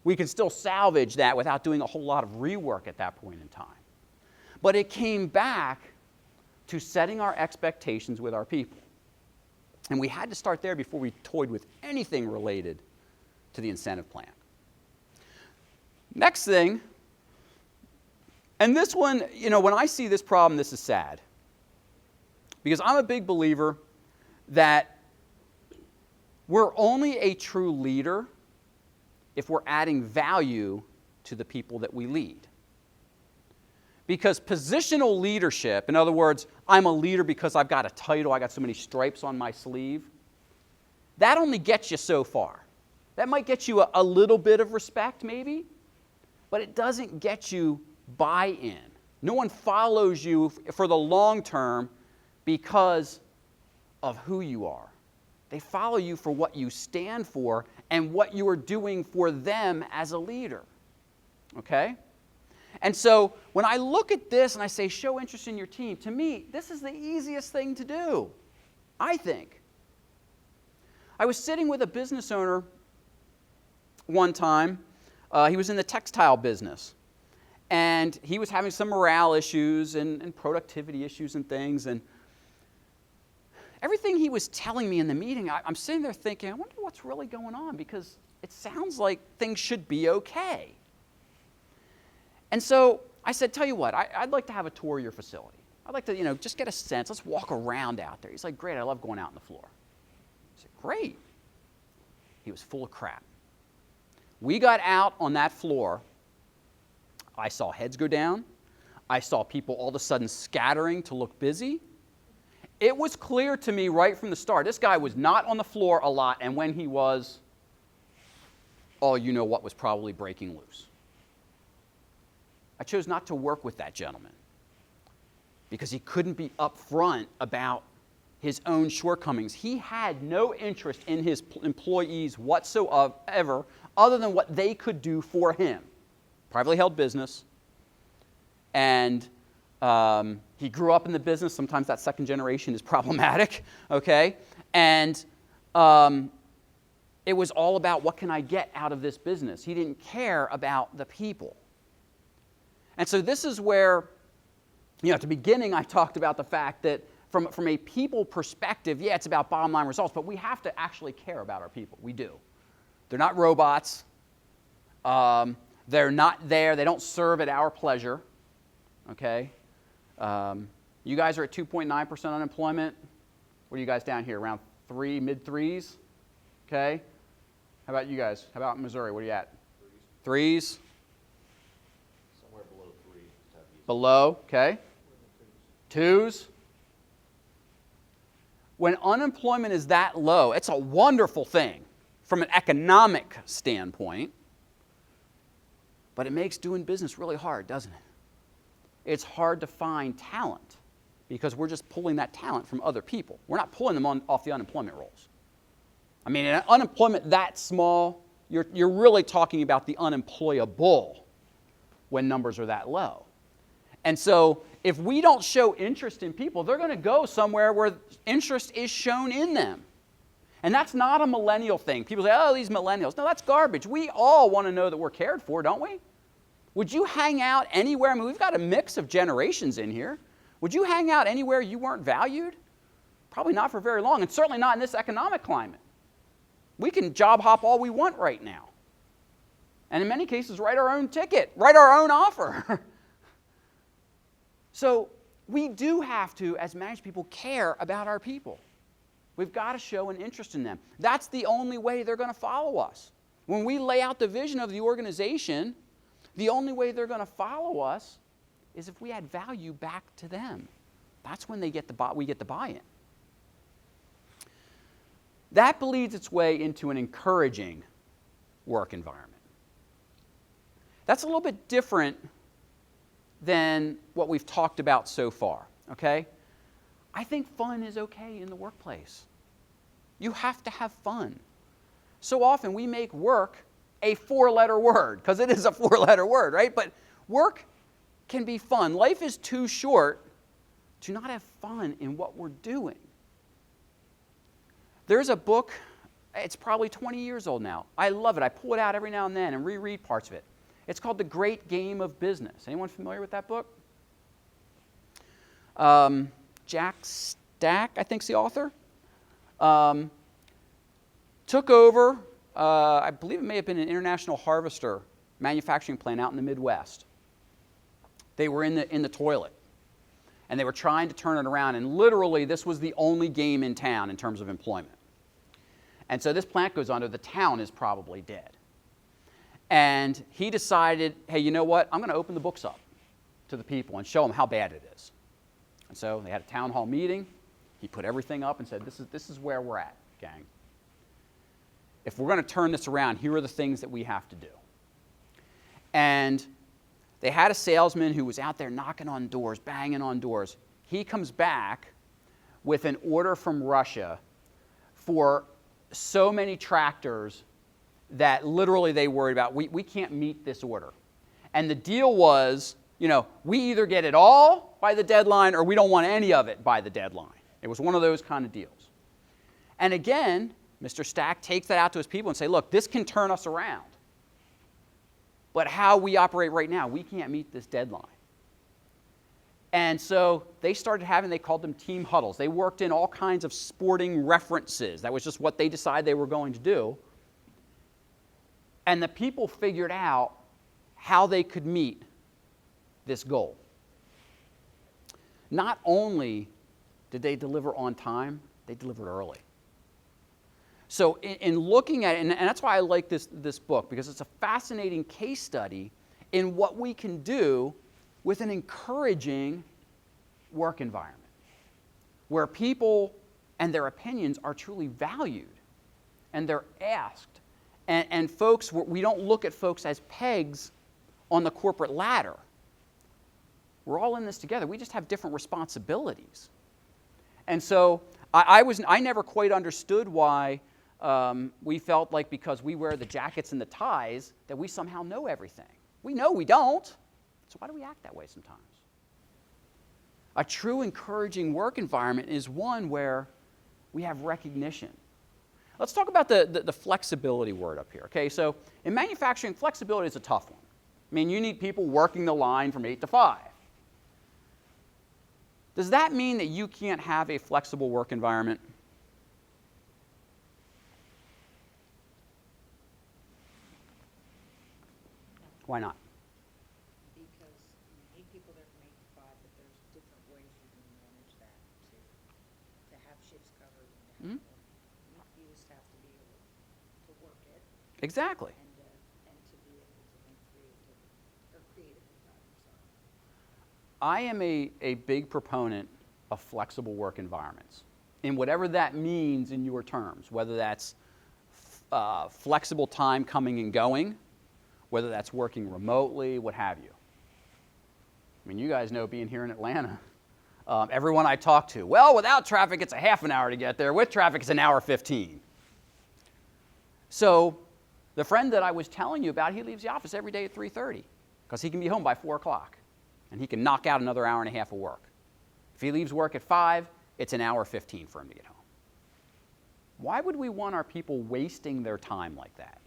Speaker 1: We could still salvage that without doing a whole lot of rework at that point in time. But it came back to setting our expectations with our people. And we had to start there before we toyed with anything related to the incentive plan. Next thing, and this one, when I see this problem, this is sad. Because I'm a big believer that we're only a true leader if we're adding value to the people that we lead. Because positional leadership, in other words, I'm a leader because I've got a title, I got so many stripes on my sleeve, that only gets you so far. That might get you a little bit of respect maybe, but it doesn't get you buy-in. No one follows you for the long term because of who you are. They follow you for what you stand for and what you are doing for them as a leader. Okay? And so when I look at this and I say, show interest in your team, to me, this is the easiest thing to do, I think. I was sitting with a business owner one time. He was in the textile business. And he was having some morale issues and productivity issues and things. And everything he was telling me in the meeting, I'm sitting there thinking, I wonder what's really going on, because it sounds like things should be okay. And so I said, tell you what, I'd like to have a tour of your facility. I'd like to, just get a sense. Let's walk around out there. He's like, great, I love going out on the floor. I said, great. He was full of crap. We got out on that floor. I saw heads go down. I saw people all of a sudden scattering to look busy. It was clear to me right from the start, this guy was not on the floor a lot, and when he was, what was probably breaking loose. I chose not to work with that gentleman because he couldn't be upfront about his own shortcomings. He had no interest in his employees whatsoever other than what they could do for him. Privately held business. And he grew up in the business. Sometimes that second generation is problematic, okay? And it was all about what can I get out of this business. He didn't care about the people. And so this is where, at the beginning I talked about the fact that from a people perspective, it's about bottom line results, but we have to actually care about our people. We do. They're not robots. They're not there. They don't serve at our pleasure. Okay? You guys are at 2.9% unemployment. What are you guys down here? Around mid-threes? Okay? How about you guys? How about Missouri? What are you at? Threes?
Speaker 3: Somewhere below 3.
Speaker 1: Below, okay. Twos? When unemployment is that low, it's a wonderful thing from an economic standpoint, but it makes doing business really hard, doesn't it? It's hard to find talent because we're just pulling that talent from other people. We're not pulling them off the unemployment rolls. I mean, an unemployment that small, you're really talking about the unemployable when numbers are that low. And so if we don't show interest in people, they're going to go somewhere where interest is shown in them. And that's not a millennial thing. People say, oh, these millennials. No, that's garbage. We all want to know that we're cared for, don't we? Would you hang out anywhere? I mean, we've got a mix of generations in here. Would you hang out anywhere you weren't valued? Probably not for very long, and certainly not in this economic climate. We can job hop all we want right now. And in many cases, write our own ticket, write our own offer. So we do have to, as managed people, care about our people. We've got to show an interest in them. That's the only way they're going to follow us. When we lay out the vision of the organization, the only way they're going to follow us is if we add value back to them. That's when we get the buy-in. That bleeds its way into an encouraging work environment. That's a little bit different than what we've talked about so far, okay? I think fun is okay in the workplace. You have to have fun. So often we make work a 4-letter word, because it is a 4-letter word, right? But work can be fun. Life is too short to not have fun in what we're doing. There's a book, it's probably 20 years old now. I love it. I pull it out every now and then and reread parts of it. It's called The Great Game of Business. Anyone familiar with that book? Jack Stack, I think, is the author. Took over, I believe it may have been an International Harvester manufacturing plant out in the Midwest. They were in the toilet, and they were trying to turn it around, and literally this was the only game in town in terms of employment. And so this plant goes under, the town is probably dead. And he decided, hey, you know what? I'm going to open the books up to the people and show them how bad it is. And so they had a town hall meeting. He put everything up and said, this is where we're at, gang. If we're going to turn this around, here are the things that we have to do. And they had a salesman who was out there knocking on doors, banging on doors. He comes back with an order from Russia for so many tractors that literally they worried about, we can't meet this order. And the deal was, we either get it all by the deadline or we don't want any of it by the deadline. It was one of those kind of deals. And again, Mr. Stack takes that out to his people and say, look, this can turn us around. But how we operate right now, we can't meet this deadline. And so they they called them team huddles. They worked in all kinds of sporting references. That was just what they decided they were going to do. And the people figured out how they could meet this goal. Not only did they deliver on time, they delivered early. So in looking at it, and that's why I like this book, because it's a fascinating case study in what we can do with an encouraging work environment, where people and their opinions are truly valued and they're asked. And folks, we don't look at folks as pegs on the corporate ladder. We're all in this together. We just have different responsibilities. And so I never quite understood why we felt like because we wear the jackets and the ties that we somehow know everything. We know we don't. So why do we act that way sometimes? A true encouraging work environment is one where we have recognition. Let's talk about the flexibility word up here. Okay, so in manufacturing, flexibility is a tough one. I mean, you need people working the line from 8 to 5. Does that mean that you can't have a flexible work environment? Why not?
Speaker 5: Because you need people there from 8 to 5, but there's different ways you can manage that to have shifts covered and to have you just have to be able to work it
Speaker 1: Exactly.
Speaker 5: and to be able to think creatively about it. Sorry.
Speaker 1: I am a big proponent of flexible work environments, in whatever that means in your terms, whether that's flexible time coming and going, whether that's working remotely, what have you. I mean, you guys know being here in Atlanta, everyone I talk to, well, without traffic, it's a half an hour to get there. With traffic, it's an hour 15. So the friend that I was telling you about, he leaves the office every day at 3:30 because he can be home by 4 o'clock, and he can knock out another hour and a half of work. If he leaves work at 5, it's an hour 15 for him to get home. Why would we want our people wasting their time like that?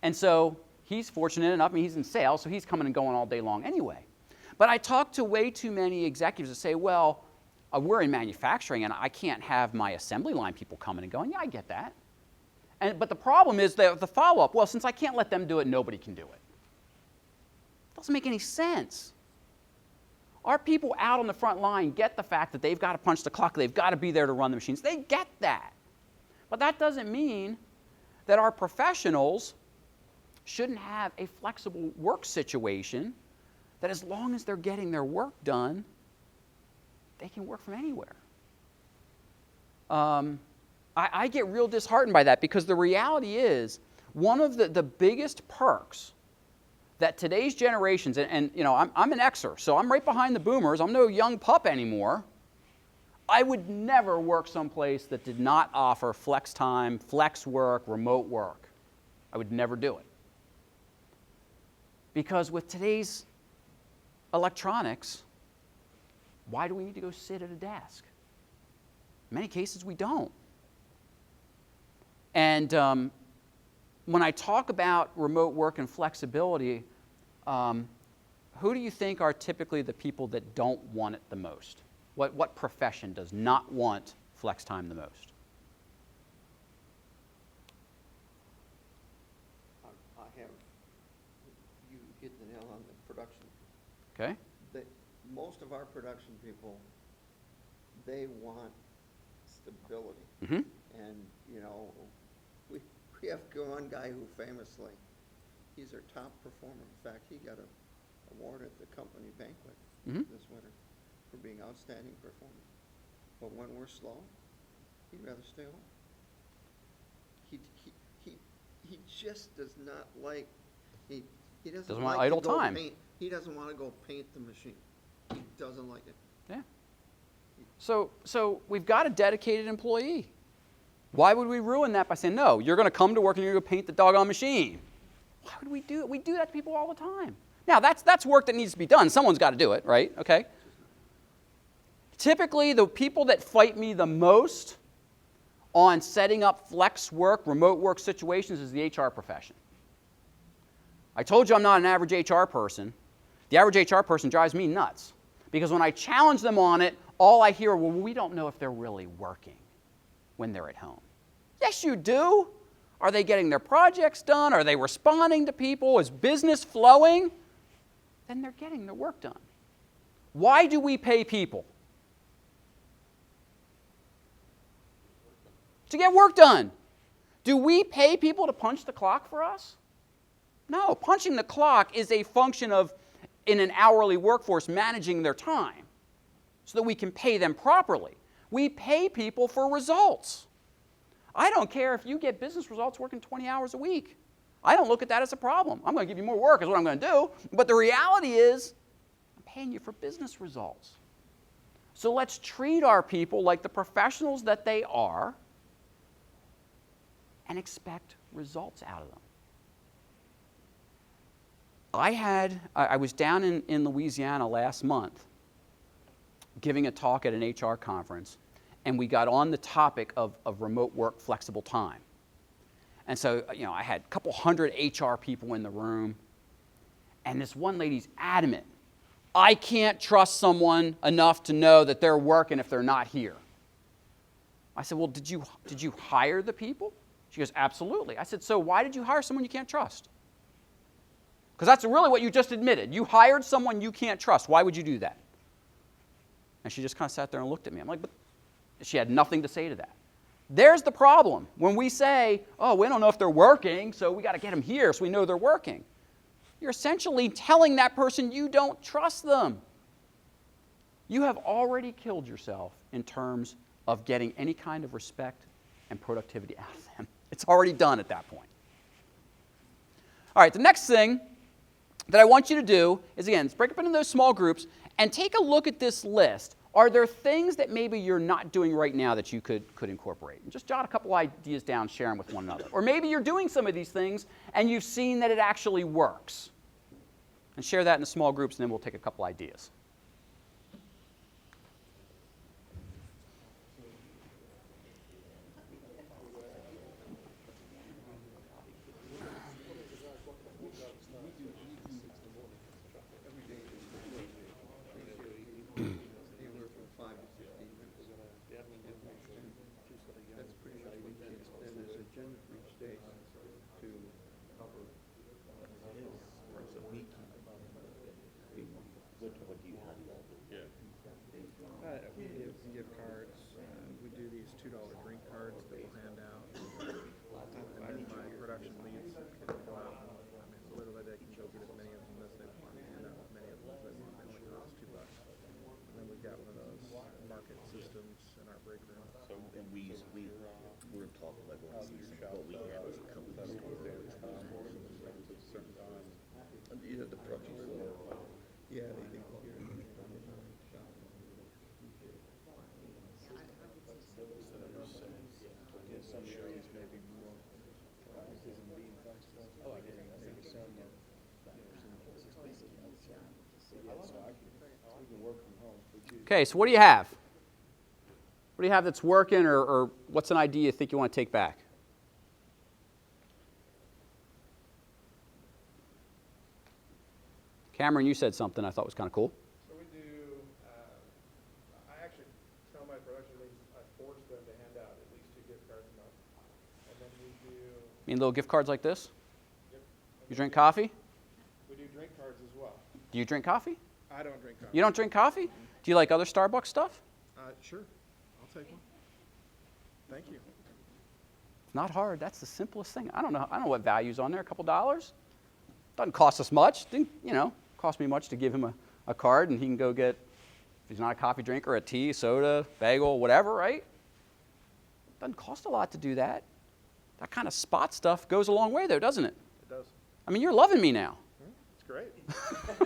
Speaker 1: And so he's fortunate enough, I mean, he's in sales, so he's coming and going all day long anyway. But I talk to way too many executives that say, well, we're in manufacturing and I can't have my assembly line people coming and going. Yeah, I get that. But the problem is the follow-up, well, since I can't let them do it, nobody can do it. It doesn't make any sense. Our people out on the front line get the fact that they've got to punch the clock, they've got to be there to run the machines. They get that. But that doesn't mean that our professionals shouldn't have a flexible work situation, that as long as they're getting their work done, they can work from anywhere. I get real disheartened by that, because the reality is one of the biggest perks that today's generations, and you know, I'm an Xer, so I'm right behind the boomers. I'm no young pup anymore. I would never work someplace that did not offer flex time, flex work, remote work. I would never do it. Because with today's electronics, why do we need to go sit at a desk? In many cases, we don't. And when I talk about remote work and flexibility, who do you think are typically the people that don't want it the most? What profession does not want flex time the most?
Speaker 2: I have, you hit the nail on the production.
Speaker 1: Okay.
Speaker 2: Most of our production people, they want stability.
Speaker 1: Mm-hmm.
Speaker 2: And, you know, we have one guy who famously, he's our top performer. In fact, he got an award at the company banquet this winter for being outstanding performer. But when we're slow, he'd rather stay home. He just does not like, he doesn't
Speaker 1: want
Speaker 2: like
Speaker 1: idle
Speaker 2: to go
Speaker 1: time.
Speaker 2: paint. He doesn't want to go paint the machine. He doesn't like it.
Speaker 1: Yeah. So we've got a dedicated employee. Why would we ruin that by saying, no, you're going to come to work and you're going to paint the doggone machine? Why would we do it? We do that to people all the time. Now, that's work that needs to be done. Someone's got to do it, right? Okay. Typically, the people that fight me the most on setting up flex work, remote work situations is the HR profession. I told you I'm not an average HR person. The average HR person drives me nuts, because when I challenge them on it, all I hear, well, we don't know if they're really working when they're at home. Yes, you do. Are they getting their projects done? Are they responding to people? Is business flowing? Then they're getting their work done. Why do we pay people? To get work done. Do we pay people to punch the clock for us? No, punching the clock is a function of, in an hourly workforce, managing their time so that we can pay them properly. We pay people for results. I don't care if you get business results working 20 hours a week. I don't look at that as a problem. I'm going to give you more work is what I'm going to do. But the reality is, I'm paying you for business results. So let's treat our people like the professionals that they are and expect results out of them. I was down in Louisiana last month giving a talk at an HR conference, and we got on the topic of remote work, flexible time. And so, you know, I had a couple hundred HR people in the room, and this one lady's adamant, I can't trust someone enough to know that they're working if they're not here. I said, well, did you hire the people? She goes, absolutely. I said, so why did you hire someone you can't trust? Because that's really what you just admitted. You hired someone you can't trust. Why would you do that? And she just kind of sat there and looked at me. I'm like, but she had nothing to say to that. There's the problem. When we say, oh, we don't know if they're working, so we got to get them here so we know they're working. You're essentially telling that person you don't trust them. You have already killed yourself in terms of getting any kind of respect and productivity out of them. It's already done at that point. All right, the next thing that I want you to do is, again, break up into those small groups and take a look at this list. Are there things that maybe you're not doing right now that you could incorporate? And just jot a couple ideas down, share them with one another. Or maybe you're doing some of these things and you've seen that it actually works. And share that in the small groups, and then we'll take a couple ideas.
Speaker 2: Anywhere from 5 to 15 minutes. That's pretty much what kids, and there's an agenda for each day to cover.
Speaker 6: Once a week. What do you
Speaker 2: Yeah, they think we're here in the shop.
Speaker 4: Yeah, some areas maybe more, isn't being priced up. Oh, I think some, yeah, so we can work from home if we choose.
Speaker 1: Okay, so what do you have? What do you have that's working, or what's an idea you think you want to take back? Cameron, you said something I thought was kind of cool.
Speaker 6: So we do, I actually tell my production leads, I force them to hand out at least 2 gift cards a month. And then we do,
Speaker 1: You mean little gift cards like this?
Speaker 6: yep.
Speaker 1: You drink coffee?
Speaker 6: We do drink cards as well.
Speaker 1: Do you drink coffee?
Speaker 6: I don't drink coffee.
Speaker 1: You don't drink coffee? Do you like other Starbucks stuff?
Speaker 6: Sure, I'll take one. Thank you.
Speaker 1: It's not hard. That's the simplest thing. I don't know what value's on there. A couple dollars. Doesn't cost us much. Didn't, cost me much to give him a card, and he can go get, if he's not a coffee drinker, a tea, soda, bagel, whatever, right? Doesn't cost a lot to do that. That kind of spot stuff goes a long way, though, doesn't it?
Speaker 6: It does.
Speaker 1: I mean, you're loving me now.
Speaker 6: It's great.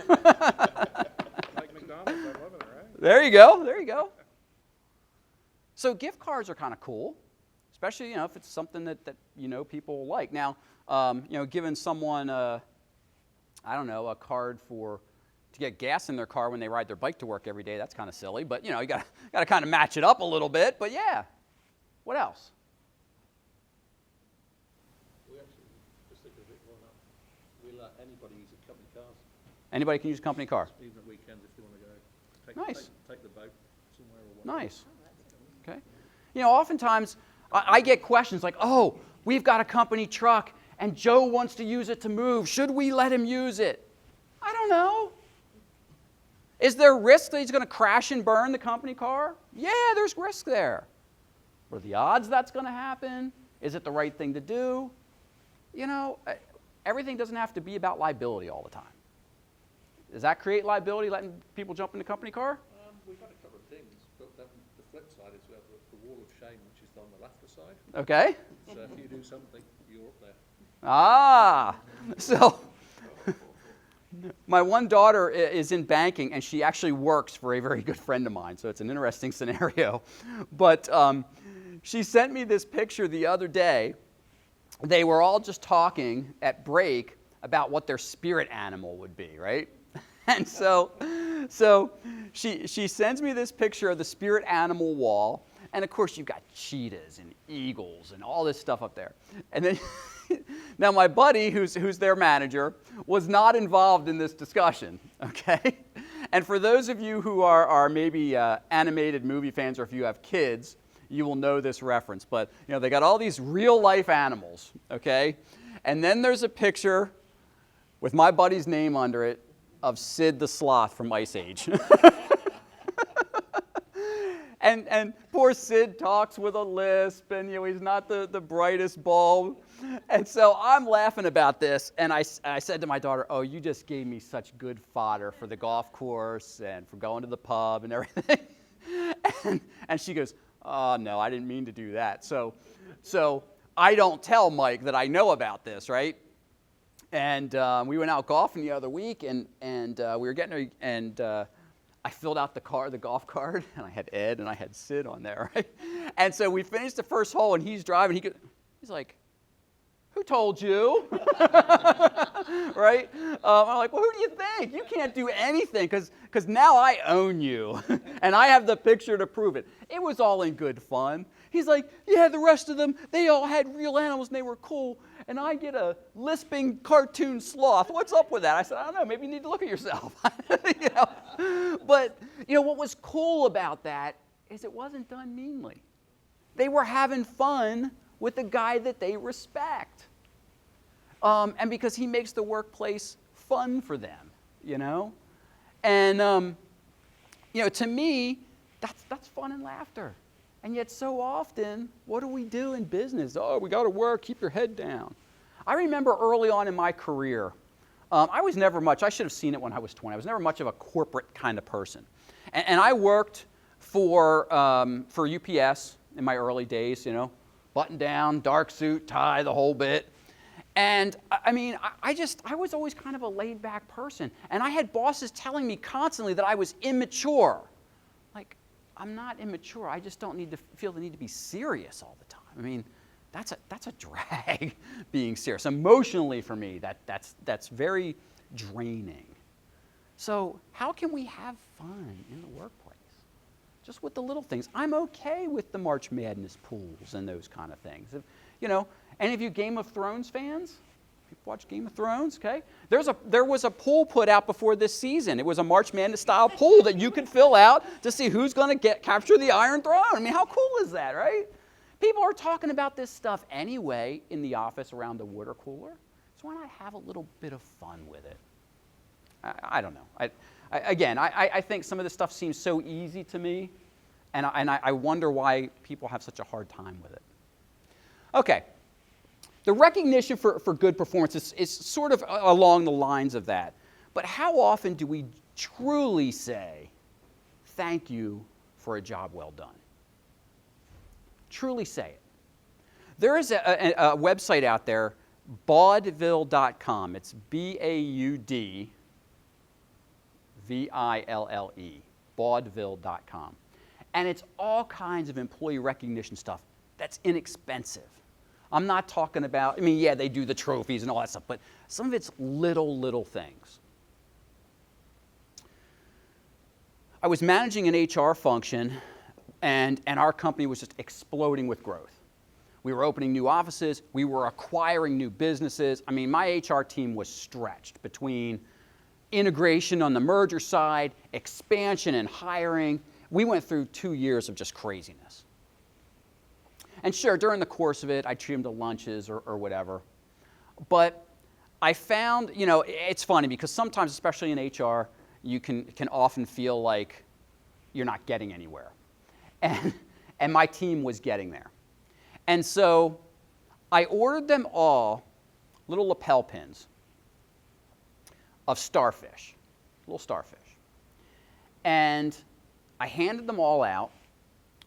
Speaker 6: Like McDonald's, I'm loving it, right?
Speaker 1: There you go. There you go. So gift cards are kind of cool, especially if it's something that people like. Now, giving someone I don't know, a card to get gas in their car when they ride their bike to work every day, that's kind of silly. But you got to kind of match it up a little bit. But yeah, what else?
Speaker 3: We actually, just think of it, we let anybody use a company cars,
Speaker 1: Anybody can use a company car.
Speaker 3: even at weekends if they want to go.
Speaker 1: Nice.
Speaker 3: Take the boat somewhere or whatever.
Speaker 1: Nice. Okay. Oftentimes I get questions like, "Oh, we've got a company truck, and Joe wants to use it to move. Should we let him use it?" I don't know. Is there risk that he's going to crash and burn the company car? Yeah, there's risk there. What are the odds that's going to happen? Is it the right thing to do? Everything doesn't have to be about liability all the time. Does that create liability, letting people jump in the company car?
Speaker 3: We've had a couple of things, but then the flip side is we have the wall of shame, which is on the laughter side.
Speaker 1: Okay.
Speaker 3: So if you do something, you're up there.
Speaker 1: Ah, so my one daughter is in banking, and she actually works for a very good friend of mine, so it's an interesting scenario. But she sent me this picture the other day. They were all just talking at break about what their spirit animal would be, right? And so she sends me this picture of the spirit animal wall, and of course you've got cheetahs and eagles and all this stuff up there. And then now my buddy, who's their manager, was not involved in this discussion, okay? And for those of you who are maybe animated movie fans, or if you have kids, you will know this reference. But they got all these real life animals, okay? And then there's a picture with my buddy's name under it of Sid the Sloth from Ice Age. And poor Sid talks with a lisp, and he's not the brightest bulb. And so I'm laughing about this, and I said to my daughter, "Oh, you just gave me such good fodder for the golf course and for going to the pub and everything." and she goes, "Oh, no, I didn't mean to do that." So I don't tell Mike that I know about this, right? And we went out golfing the other week, and we were getting, and I filled out the golf card, and I had Ed and I had Sid on there, right? And so we finished the first hole, and he's driving. He's like, "Who told you?" Right? I'm like, "Well, who do you think? You can't do anything because now I own you, and I have the picture to prove it." It was all in good fun. He's like, "Yeah, the rest of them, they all had real animals, and they were cool, and I get a lisping cartoon sloth. What's up with that?" I said, "I don't know. Maybe you need to look at yourself." But what was cool about that is it wasn't done meanly. They were having fun with the guy that they respect, and because he makes the workplace fun for them, and to me, that's fun and laughter. And yet so often, what do we do in business? "Oh, we got to work, keep your head down." I remember early on in my career, I was never much, I should have seen it when I was 20, I was never much of a corporate kind of person. And I worked for UPS in my early days, button down, dark suit, tie, the whole bit. And I mean, I was always kind of a laid back person. And I had bosses telling me constantly that I was immature. Like, I'm not immature. I just don't need to feel the need to be serious all the time. I mean, that's a drag, being serious. Emotionally for me, that's very draining. So how can we have fun in the workplace? Just with the little things. I'm okay with the March Madness pools and those kind of things. You know, any of you Game of Thrones fans? People watch Game of Thrones, okay? There was a pool put out before this season. It was a March Madness style pool that you could fill out to see who's going to capture the Iron Throne. I mean, how cool is that, right? People are talking about this stuff anyway in the office around the water cooler. So why not have a little bit of fun with it? I don't know. I think some of this stuff seems so easy to me, and I wonder why people have such a hard time with it. Okay. The recognition for good performance is sort of along the lines of that. But how often do we truly say, thank you for a job well done? Truly say it. There is a website out there, baudville.com. It's BAUDVILLE, baudville.com. And it's all kinds of employee recognition stuff that's inexpensive. I'm not talking about, I mean, yeah, they do the trophies and all that stuff, but some of it's little things. I was managing an HR function, and our company was just exploding with growth. We were opening new offices. We were acquiring new businesses. I mean, my HR team was stretched between integration on the merger side, expansion and hiring. We went through 2 years of just craziness. And sure, during the course of it, I treat them to lunches or whatever. But I found, you know, it's funny because sometimes, especially in HR, you can often feel like you're not getting anywhere. And my team was getting there. And so I ordered them all little lapel pins of starfish, little starfish. And I handed them all out,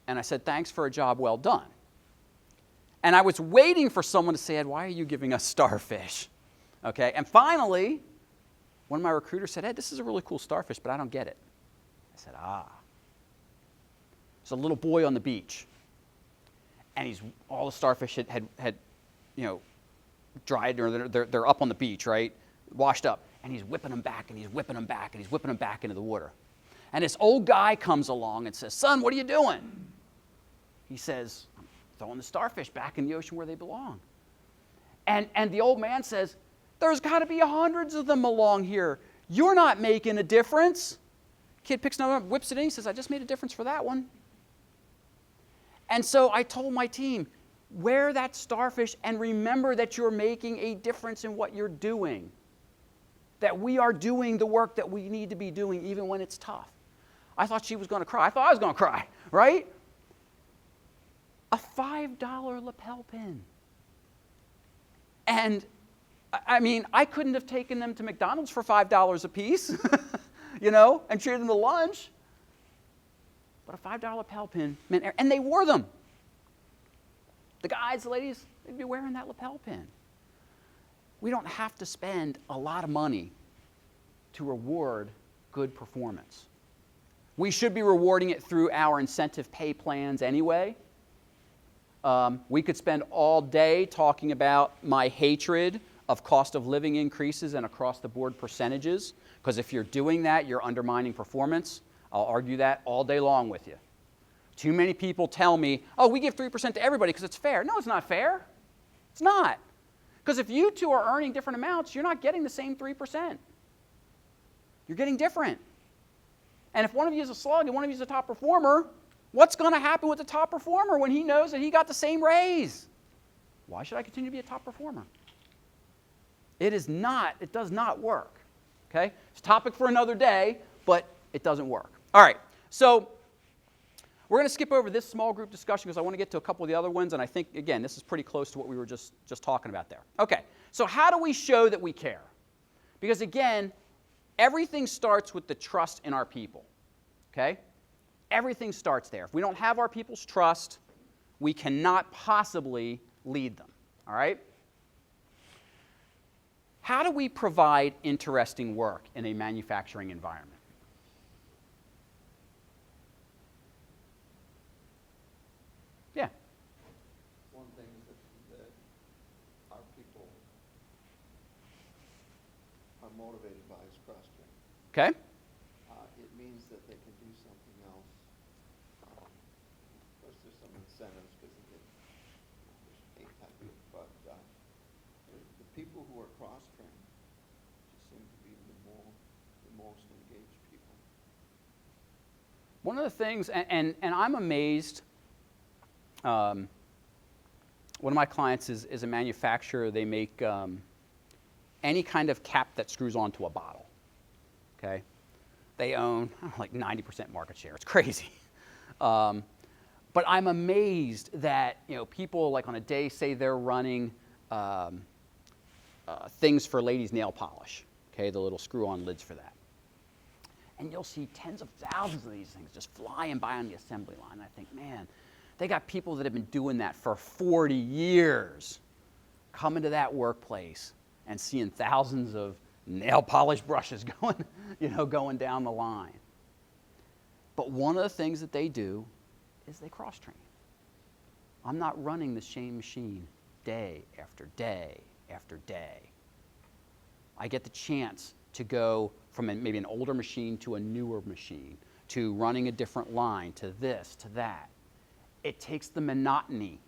Speaker 1: and I said, thanks for a job well done. And I was waiting for someone to say, Ed, why are you giving us starfish? Okay, and finally, one of my recruiters said, Ed, this is a really cool starfish, but I don't get it. I said, There's a little boy on the beach, and all the starfish had you know, dried, or they're up on the beach, right, washed up, and he's whipping them back, and he's whipping them back, and he's whipping them back into the water. And this old guy comes along and says, son, what are you doing? He says, I'm throwing the starfish back in the ocean where they belong. And the old man says, there's got to be hundreds of them along here. You're not making a difference. Kid picks another one, whips it in. He says, I just made a difference for that one. And so I told my team, wear that starfish and remember that you're making a difference in what you're doing. That we are doing the work that we need to be doing even when it's tough. I thought she was going to cry. I thought I was going to cry, right? A $5 lapel pin. And I mean, I couldn't have taken them to McDonald's for $5 a piece, you know, and treated them to lunch. But a $5 lapel pin meant, and they wore them. The guys, the ladies, they'd be wearing that lapel pin. We don't have to spend a lot of money to reward good performance. We should be rewarding it through our incentive pay plans anyway. We could spend all day talking about my hatred of cost of living increases and across-the-board percentages, because if you're doing that, you're undermining performance. I'll argue that all day long with you. Too many people tell me, oh, we give 3% to everybody because it's fair. No, it's not fair. It's not. Because if you two are earning different amounts, you're not getting the same 3%. You're getting different. And if one of you is a slug and one of you is a top performer, what's going to happen with the top performer when he knows that he got the same raise? Why should I continue to be a top performer? It does not work. Okay? It's a topic for another day, but it doesn't work. All right, so we're going to skip over this small group discussion because I want to get to a couple of the other ones, and I think, again, this is pretty close to what we were just talking about there. Okay, so how do we show that we care? Because, again, everything starts with the trust in our people, okay? Everything starts there. If we don't have our people's trust, we cannot possibly lead them, all right? How do we provide interesting work in a manufacturing environment? Yeah.
Speaker 2: One thing that our people are motivated by is cross-training.
Speaker 1: Okay.
Speaker 2: It means that they can do something else. Of course, there's some incentives because they get there's pay type of, but the people who are cross-trained just seem to be the most engaged people.
Speaker 1: One of the things, and I'm amazed, one of my clients is a manufacturer. They make any kind of cap that screws onto a bottle, okay? They own like 90% market share. It's crazy. But I'm amazed that, people like on a day say they're running things for ladies' nail polish, okay, the little screw-on lids for that. And you'll see tens of thousands of these things just flying by on the assembly line. I think, man, they got people that have been doing that for 40 years coming to that workplace and seeing thousands of nail polish brushes going down the line. But one of the things that they do is they cross-train. I'm not running the same machine day after day after day. I get the chance to go from maybe an older machine to a newer machine, to running a different line, to this, to that. It takes the monotony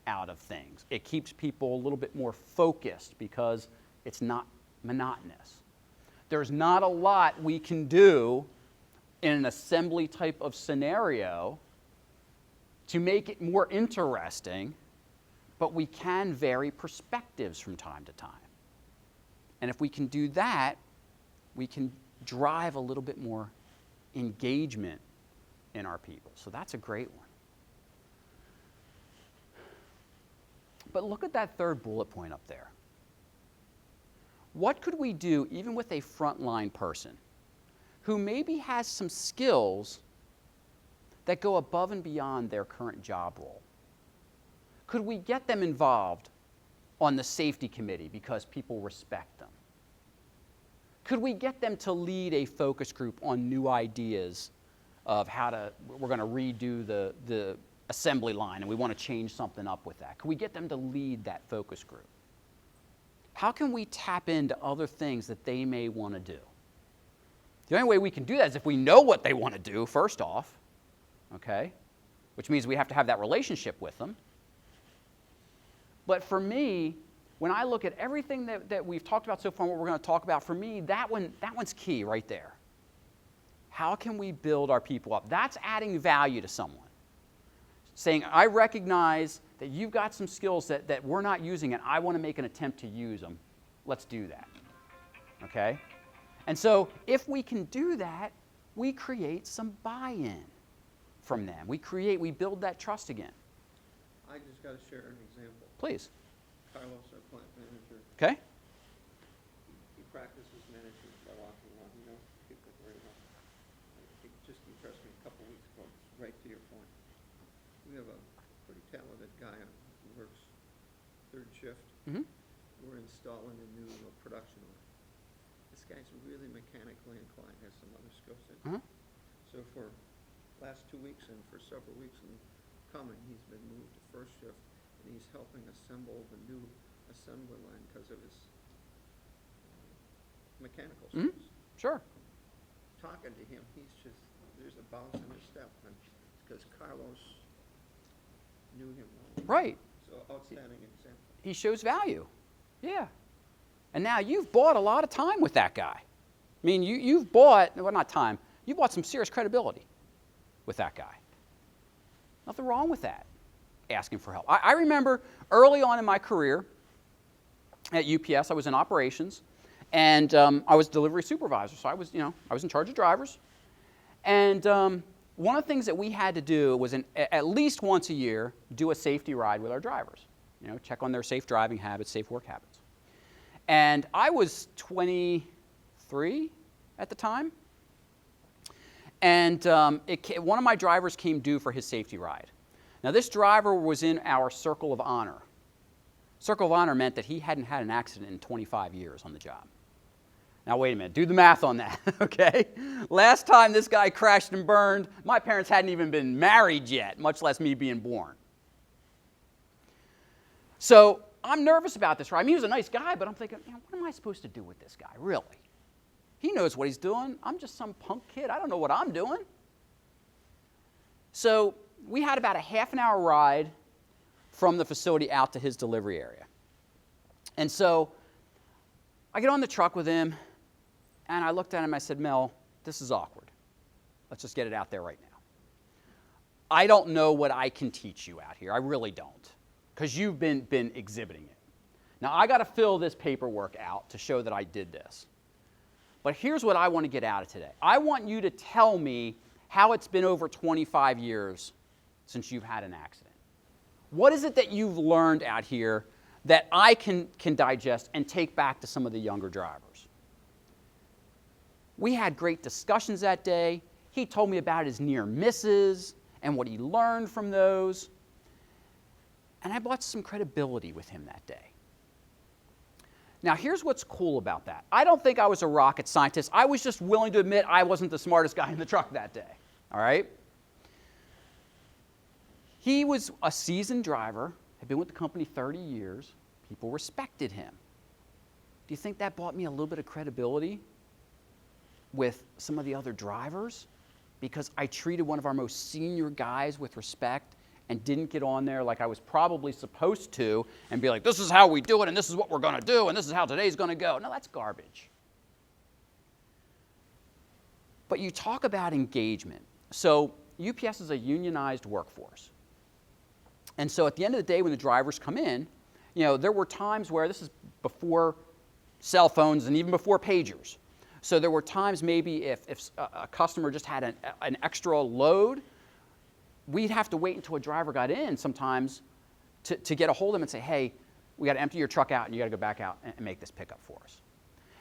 Speaker 1: out of things. It keeps people a little bit more focused because it's not monotonous. There's not a lot we can do in an assembly type of scenario to make it more interesting, but we can vary perspectives from time to time. And if we can do that, we can drive a little bit more engagement in our people. So that's a great one. But look at that third bullet point up there. What could we do even with a frontline person who maybe has some skills that go above and beyond their current job role? Could we get them involved on the safety committee because people respect them? Could we get them to lead a focus group on new ideas of we're going to redo the assembly line and we want to change something up with that? Could we get them to lead that focus group? How can we tap into other things that they may want to do? The only way we can do that is if we know what they want to do, first off, okay? Which means we have to have that relationship with them. But for me, when I look at everything that we've talked about so far and what we're going to talk about, for me, that one's key right there. How can we build our people up? That's adding value to someone. Saying, I recognize that you've got some skills that we're not using and I want to make an attempt to use them. Let's do that. Okay? And so if we can do that, we create some buy-in from them. We build that trust again.
Speaker 2: I just got to share an example.
Speaker 1: Please.
Speaker 2: Carlos, our plant manager,
Speaker 1: Okay?
Speaker 2: he practices management by walking around. He knows people very well. It just impressed me a couple weeks ago, right to your point. We have a pretty talented guy who works third shift.
Speaker 1: Mm-hmm.
Speaker 2: We're installing a new production line. This guy's really mechanically inclined, has some other skill sets.
Speaker 1: Uh-huh.
Speaker 2: So for last 2 weeks and for several weeks coming, he's been moved to first shift, and he's helping assemble the new assembly line because of his mechanical skills.
Speaker 1: Mm-hmm. Sure.
Speaker 2: Talking to him, there's a bounce in his step, and because Carlos knew him well.
Speaker 1: Right.
Speaker 2: So outstanding example.
Speaker 1: He shows value. Yeah. And now you've bought a lot of time with that guy. I mean, you've bought, well, not time, you bought some serious credibility with that guy. Nothing wrong with that, asking for help. I remember early on in my career at UPS, I was in operations, and I was delivery supervisor, so I was in charge of drivers. And one of the things that we had to do was at least once a year, do a safety ride with our drivers. Check on their safe driving habits, safe work habits. And I was 23 at the time. And one of my drivers came due for his safety ride. Now, this driver was in our circle of honor. Circle of Honor meant that he hadn't had an accident in 25 years on the job. Now, wait a minute. Do the math on that, okay? Last time this guy crashed and burned, my parents hadn't even been married yet, much less me being born. So I'm nervous about this, right? I mean, he was a nice guy, but I'm thinking, what am I supposed to do with this guy, really? He knows what he's doing. I'm just some punk kid. I don't know what I'm doing. So we had about a half an hour ride from the facility out to his delivery area. And so I get on the truck with him, and I looked at him and I said, Mel, this is awkward. Let's just get it out there right now. I don't know what I can teach you out here. I really don't, because you've been exhibiting it. Now, I got to fill this paperwork out to show that I did this. But here's what I want to get out of today. I want you to tell me how it's been over 25 years since you've had an accident. What is it that you've learned out here that I can digest and take back to some of the younger drivers? We had great discussions that day. He told me about his near misses and what he learned from those. And I brought some credibility with him that day. Now, here's what's cool about that. I don't think I was a rocket scientist. I was just willing to admit I wasn't the smartest guy in the truck that day, all right? He was a seasoned driver, had been with the company 30 years. People respected him. Do you think that brought me a little bit of credibility with some of the other drivers? Because I treated one of our most senior guys with respect and didn't get on there like I was probably supposed to and be like, this is how we do it, and this is what we're going to do, and this is how today's going to go. No, that's garbage. But you talk about engagement. So UPS is a unionized workforce. And so at the end of the day, when the drivers come in, there were times where, this is before cell phones and even before pagers. So there were times maybe if a customer just had an extra load, we'd have to wait until a driver got in sometimes to get a hold of him and say, hey, we got to empty your truck out and you got to go back out and make this pickup for us.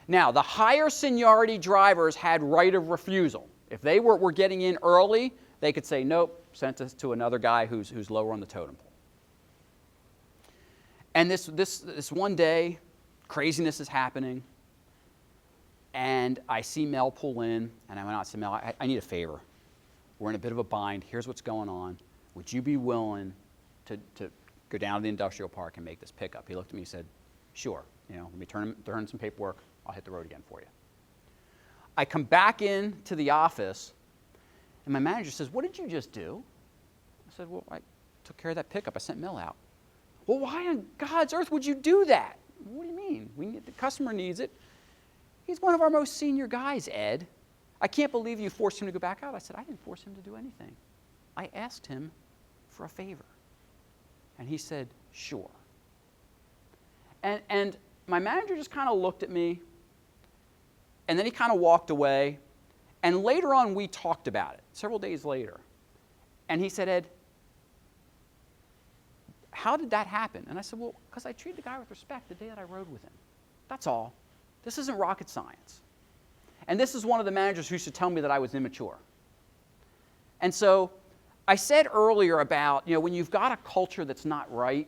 Speaker 1: Now, the higher seniority drivers had right of refusal. If they were getting in early, they could say, nope, send us to another guy who's lower on the totem pole. And this one day, craziness is happening, and I see Mel pull in, and I went out and said, Mel, I need a favor. We're in a bit of a bind. Here's what's going on. Would you be willing to go down to the industrial park and make this pickup? He looked at me and said, sure. Let me turn in some paperwork. I'll hit the road again for you. I come back into the office, and my manager says, what did you just do? I said, well, I took care of that pickup. I sent Mel out. Well, why on God's earth would you do that? What do you mean? The customer needs it. He's one of our most senior guys, Ed. I can't believe you forced him to go back out. I said, I didn't force him to do anything. I asked him for a favor. And he said, sure. And my manager just kind of looked at me, and then he kind of walked away. And later on, we talked about it, several days later. And he said, Ed, how did that happen? And I said, well, because I treated the guy with respect the day that I rode with him. That's all. This isn't rocket science. And this is one of the managers who used to tell me that I was immature. And so I said earlier about, when you've got a culture that's not right,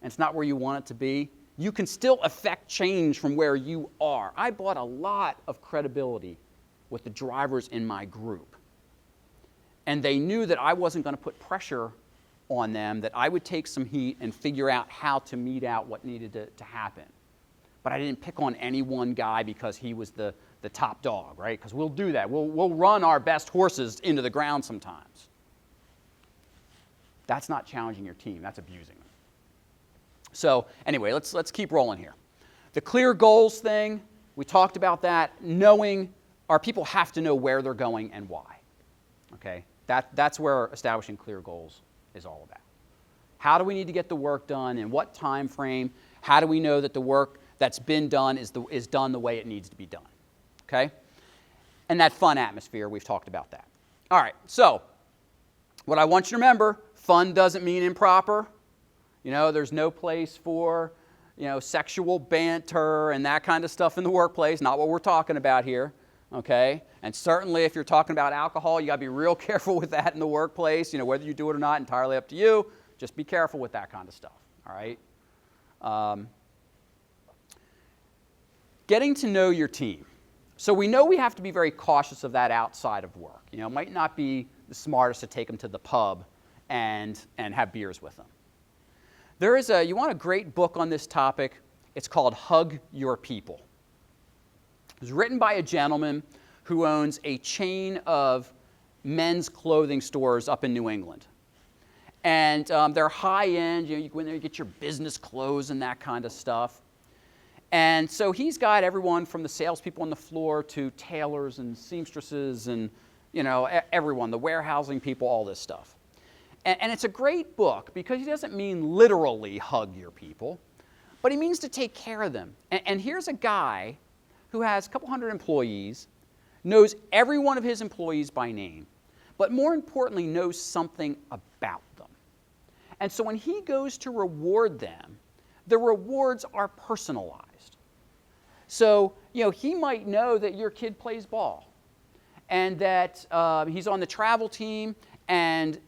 Speaker 1: and it's not where you want it to be, you can still affect change from where you are. I brought a lot of credibility with the drivers in my group. And they knew that I wasn't going to put pressure on them, that I would take some heat and figure out how to mete out what needed to happen. But I didn't pick on any one guy because he was the top dog, right? Because we'll do that. We'll run our best horses into the ground sometimes. That's not challenging your team. That's abusing them. So anyway, let's keep rolling here. The clear goals thing, we talked about that. Knowing our people have to know where they're going and why. Okay? That's where establishing clear goals is all about. How do we need to get the work done? In what time frame? How do we know that the work that's been done is done the way it needs to be done? Okay? And that fun atmosphere, we've talked about that. All right, so what I want you to remember, fun doesn't mean improper. There's no place for, sexual banter and that kind of stuff in the workplace. Not what we're talking about here. Okay? And certainly if you're talking about alcohol, you got to be real careful with that in the workplace. Whether you do it or not, entirely up to you. Just be careful with that kind of stuff. All right? Getting to know your team. So we know we have to be very cautious of that outside of work. You know, it might not be the smartest to take them to the pub and have beers with them. You want a great book on this topic? It's called Hug Your People. It was written by a gentleman who owns a chain of men's clothing stores up in New England. And they're high-end. You go in there, you get your business clothes and that kind of stuff. And so he's got everyone from the salespeople on the floor to tailors and seamstresses and, everyone, the warehousing people, all this stuff. And it's a great book because he doesn't mean literally hug your people, but he means to take care of them. And here's a guy who has a couple hundred employees, knows every one of his employees by name, but more importantly, knows something about them. And so when he goes to reward them, the rewards are personalized. So, he might know that your kid plays ball and that he's on the travel team and,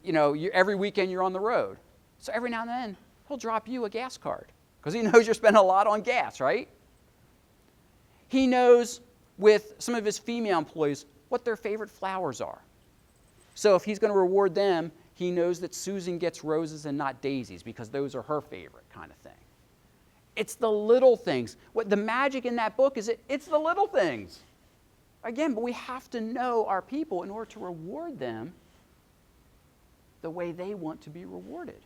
Speaker 1: every weekend you're on the road. So every now and then, he'll drop you a gas card because he knows you're spending a lot on gas, right? He knows with some of his female employees what their favorite flowers are. So if he's going to reward them, he knows that Susan gets roses and not daisies because those are her favorite kind of thing. It's the little things. What the magic in that book is it's the little things. Again, but we have to know our people in order to reward them the way they want to be rewarded.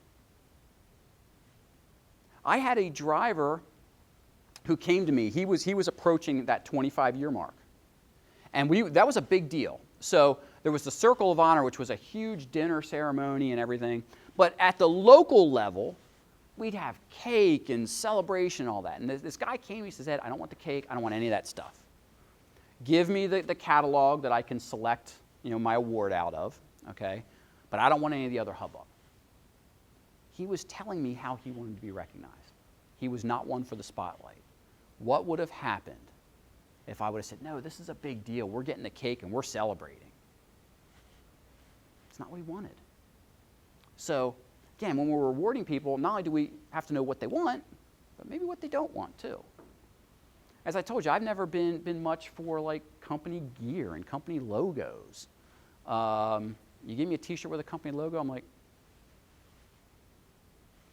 Speaker 1: I had a driver who came to me. He was approaching that 25-year mark. And that was a big deal. So there was the Circle of Honor, which was a huge dinner ceremony and everything. But at the local level, we'd have cake and celebration and all that. And this guy came, he says, Ed, I don't want the cake. I don't want any of that stuff. Give me the catalog that I can select my award out of, okay? But I don't want any of the other hubbub. He was telling me how he wanted to be recognized. He was not one for the spotlight. What would have happened if I would have said, no, this is a big deal. We're getting the cake and we're celebrating. It's not what he wanted. So, again, when we're rewarding people, not only do we have to know what they want, but maybe what they don't want too. As I told you, I've never been much for like company gear and company logos. You give me a t-shirt with a company logo, I'm like,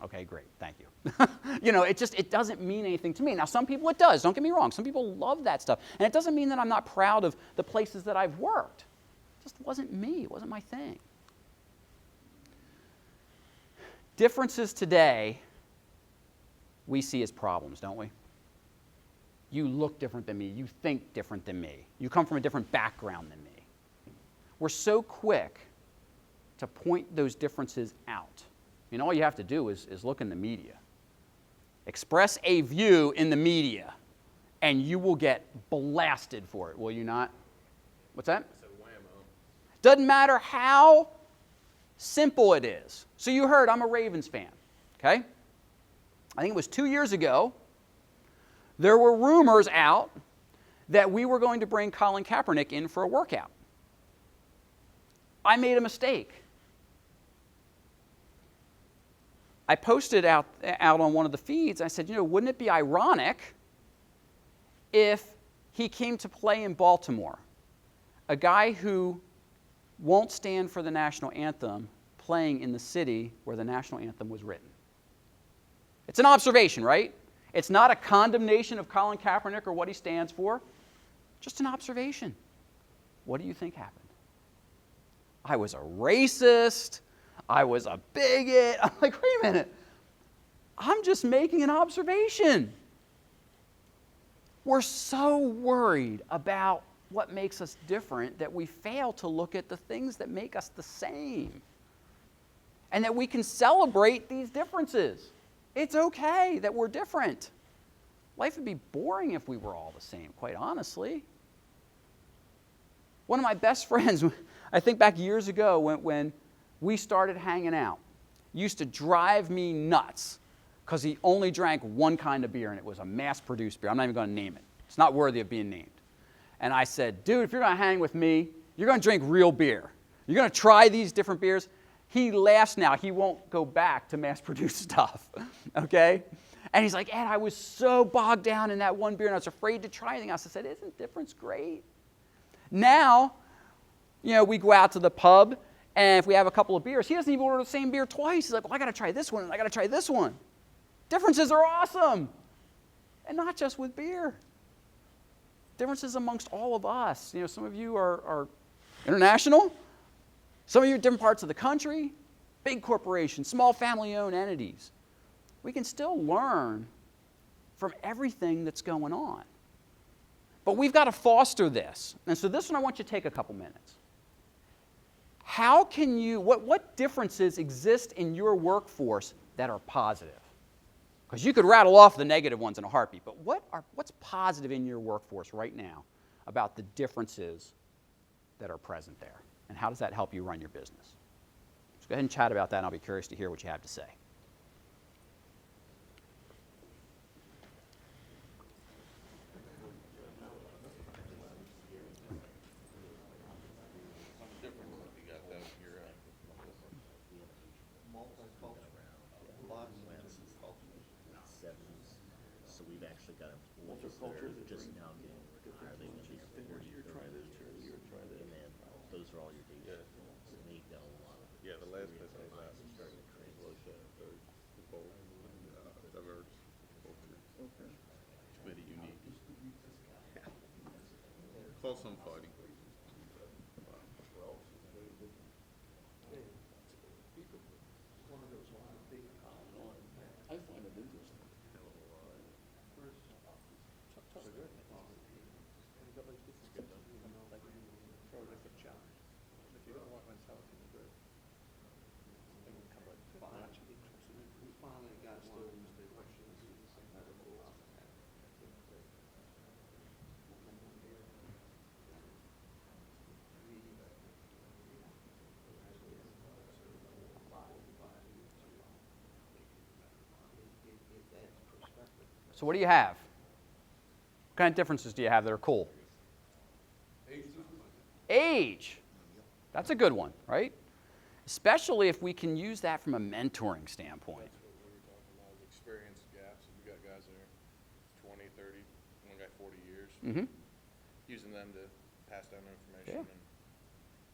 Speaker 1: okay, great, thank you. It doesn't mean anything to me. Now, some people it does, don't get me wrong. Some people love that stuff. And it doesn't mean that I'm not proud of the places that I've worked. It just wasn't me, it wasn't my thing. Differences today we see as problems, don't we? You look different than me. You think different than me. You come from a different background than me. We're so quick to point those differences out. All you have to do is look in the media. Express a view in the media, and you will get blasted for it, will you not? What's that? Doesn't matter how simple it is. So you heard I'm a Ravens fan, okay? I think it was 2 years ago, there were rumors out that we were going to bring Colin Kaepernick in for a workout. I made a mistake. I posted out on one of the feeds, I said, wouldn't it be ironic if he came to play in Baltimore? A guy who won't stand for the national anthem playing in the city where the national anthem was written. It's an observation, right? It's not a condemnation of Colin Kaepernick or what he stands for. Just an observation. What do you think happened? I was a racist. I was a bigot. I'm like, wait a minute. I'm just making an observation. We're so worried about what makes us different that we fail to look at the things that make us the same. And that we can celebrate these differences. It's okay that we're different. Life would be boring if we were all the same, quite honestly. One of my best friends, I think back years ago when we started hanging out, used to drive me nuts because he only drank one kind of beer, and it was a mass-produced beer. I'm not even going to name it. It's not worthy of being named. And I said, dude, if you're going to hang with me, you're going to drink real beer. You're going to try these different beers. He laughs now. He won't go back to mass-produced stuff, okay? And he's like, Ed, I was so bogged down in that one beer and I was afraid to try anything else. I said, isn't difference great? Now, we go out to the pub, and if we have a couple of beers, he doesn't even order the same beer twice. He's like, well, I got to try this one, and I got to try this one. Differences are awesome. And not just with beer. Differences amongst all of us. Some of you are international. Some of you are different parts of the country. Big corporations, small family-owned entities. We can still learn from everything that's going on. But we've got to foster this. And so this one I want you to take a couple minutes. How can you, what differences exist in your workforce that are positive? Because you could rattle off the negative ones in a heartbeat, but what's positive in your workforce right now about the differences that are present there? And how does that help you run your business? So go ahead and chat about that, and I'll be curious to hear what you have to say.
Speaker 7: So we've actually got employees that are just now getting hired. They've been here for 40 years. And then those are all your data. So then you've got a lot of.
Speaker 8: Yeah, the last place I was at was starting to train was diverse culture. It's very unique. Call some fighting.
Speaker 3: I find it interesting. Throw a different challenge. If you don't want mentality in the group, they will come like financially interested. We finally got still use the questions.
Speaker 1: So what do you have? What kind of differences do you have that are cool? Age. That's a good one, right? Especially if we can use that from a mentoring standpoint.
Speaker 8: That's what we were talking about, is experience gaps. We got guys that are 20, 30, one guy 40 years.
Speaker 1: Mm-hmm.
Speaker 8: Using them to pass down information and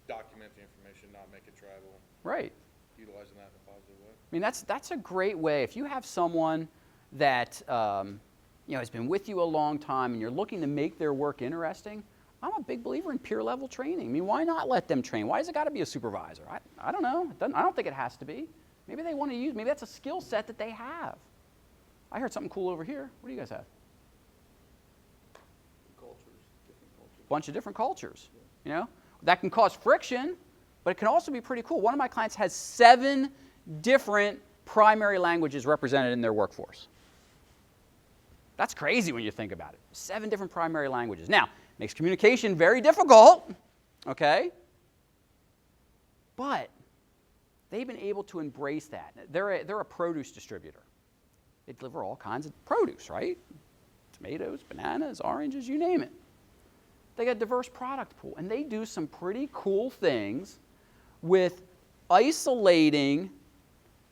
Speaker 8: document the information, not make it tribal.
Speaker 1: Right.
Speaker 8: Utilizing that in a positive way.
Speaker 1: I mean, that's a great way. If you have someone that has been with you a long time and you're looking to make their work interesting, I'm a big believer in peer level training. I mean, why not let them train? Why does it got to be a supervisor? I don't know. I don't think it has to be. Maybe they want to use, maybe that's a skill set that they have. I heard something cool over here. What do you guys have? Bunch of different cultures. That can cause friction, but it can also be pretty cool. One of my clients has 7 different primary languages represented in their workforce. That's crazy when you think about it. 7 different primary languages. Now, makes communication very difficult, okay? But they've been able to embrace that. They're a produce distributor. They deliver all kinds of produce, right? Tomatoes, bananas, oranges, you name it. They got a diverse product pool, and they do some pretty cool things with isolating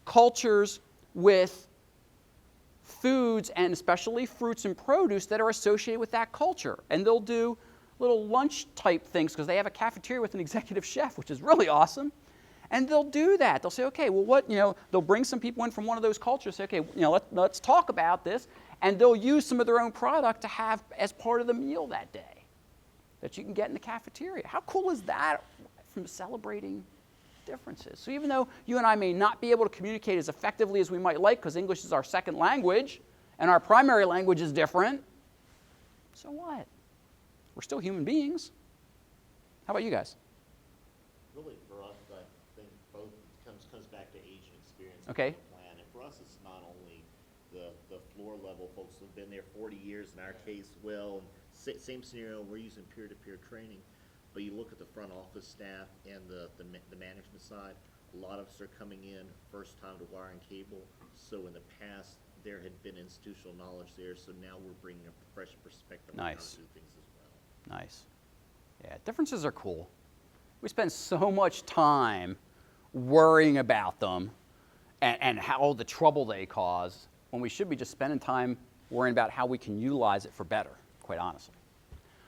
Speaker 1: cultures with foods and especially fruits and produce that are associated with that culture. And they'll do little lunch type things because they have a cafeteria with an executive chef, which is really awesome. And they'll do that. They'll say, okay, well, they'll bring some people in from one of those cultures, say, okay, let's talk about this. And they'll use some of their own product to have as part of the meal that day that you can get in the cafeteria. How cool is that from celebrating differences? So even though you and I may not be able to communicate as effectively as we might like because English is our second language and our primary language is different, so what? We're still human beings. How about you guys?
Speaker 7: Really, for us, I think both comes back to age and experience.
Speaker 1: Okay.
Speaker 7: Of the plan. And for us, it's not only the floor level folks who've been there 40 years in our case, same scenario, we're using peer-to-peer training, but you look at the front office staff and the management side, a lot of us are coming in first time to wire and cable, so in the past, there had been institutional knowledge there, so now we're bringing a fresh perspective on how to do things as well.
Speaker 1: Nice. Yeah, differences are cool. We spend so much time worrying about them and how the trouble they cause when we should be just spending time worrying about how we can utilize it for better, quite honestly.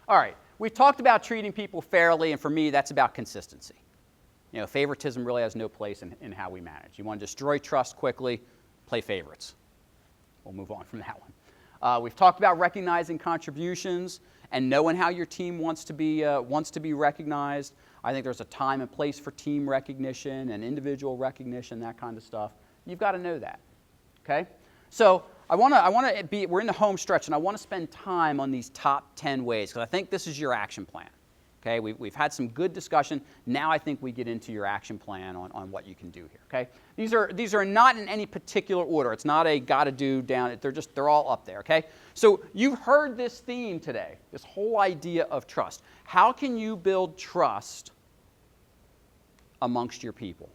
Speaker 1: All right, we've talked about treating people fairly, and for me, that's about consistency. You know, favoritism really has no place in how we manage. You want to destroy trust quickly, play favorites. We'll move on from that one. We've talked about recognizing contributions and knowing how your team wants to be recognized. I think there's a time and place for team recognition and individual recognition, that kind of stuff. You've got to know that, okay? So we're in the home stretch, and I want to spend time on these top 10 ways, because I think this is your action plan, okay? We've had some good discussion. Now I think we get into your action plan on what you can do here, okay? These are not in any particular order. It's not a gotta do down. They're all up there, okay? So you've heard this theme today, this whole idea of trust. How can you build trust amongst your people?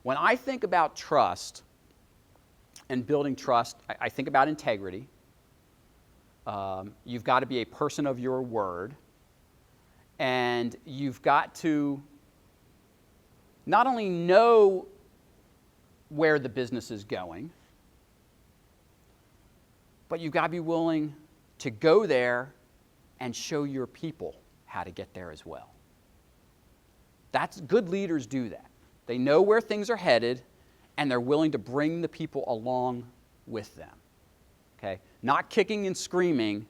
Speaker 1: When I think about trust and building trust, I think about integrity. You've got to be a person of your word, and you've got to not only know where the business is going, but you've got to be willing to go there and show your people how to get there as well. Good leaders do that. They know where things are headed, and they're willing to bring the people along with them. Okay? Not kicking and screaming.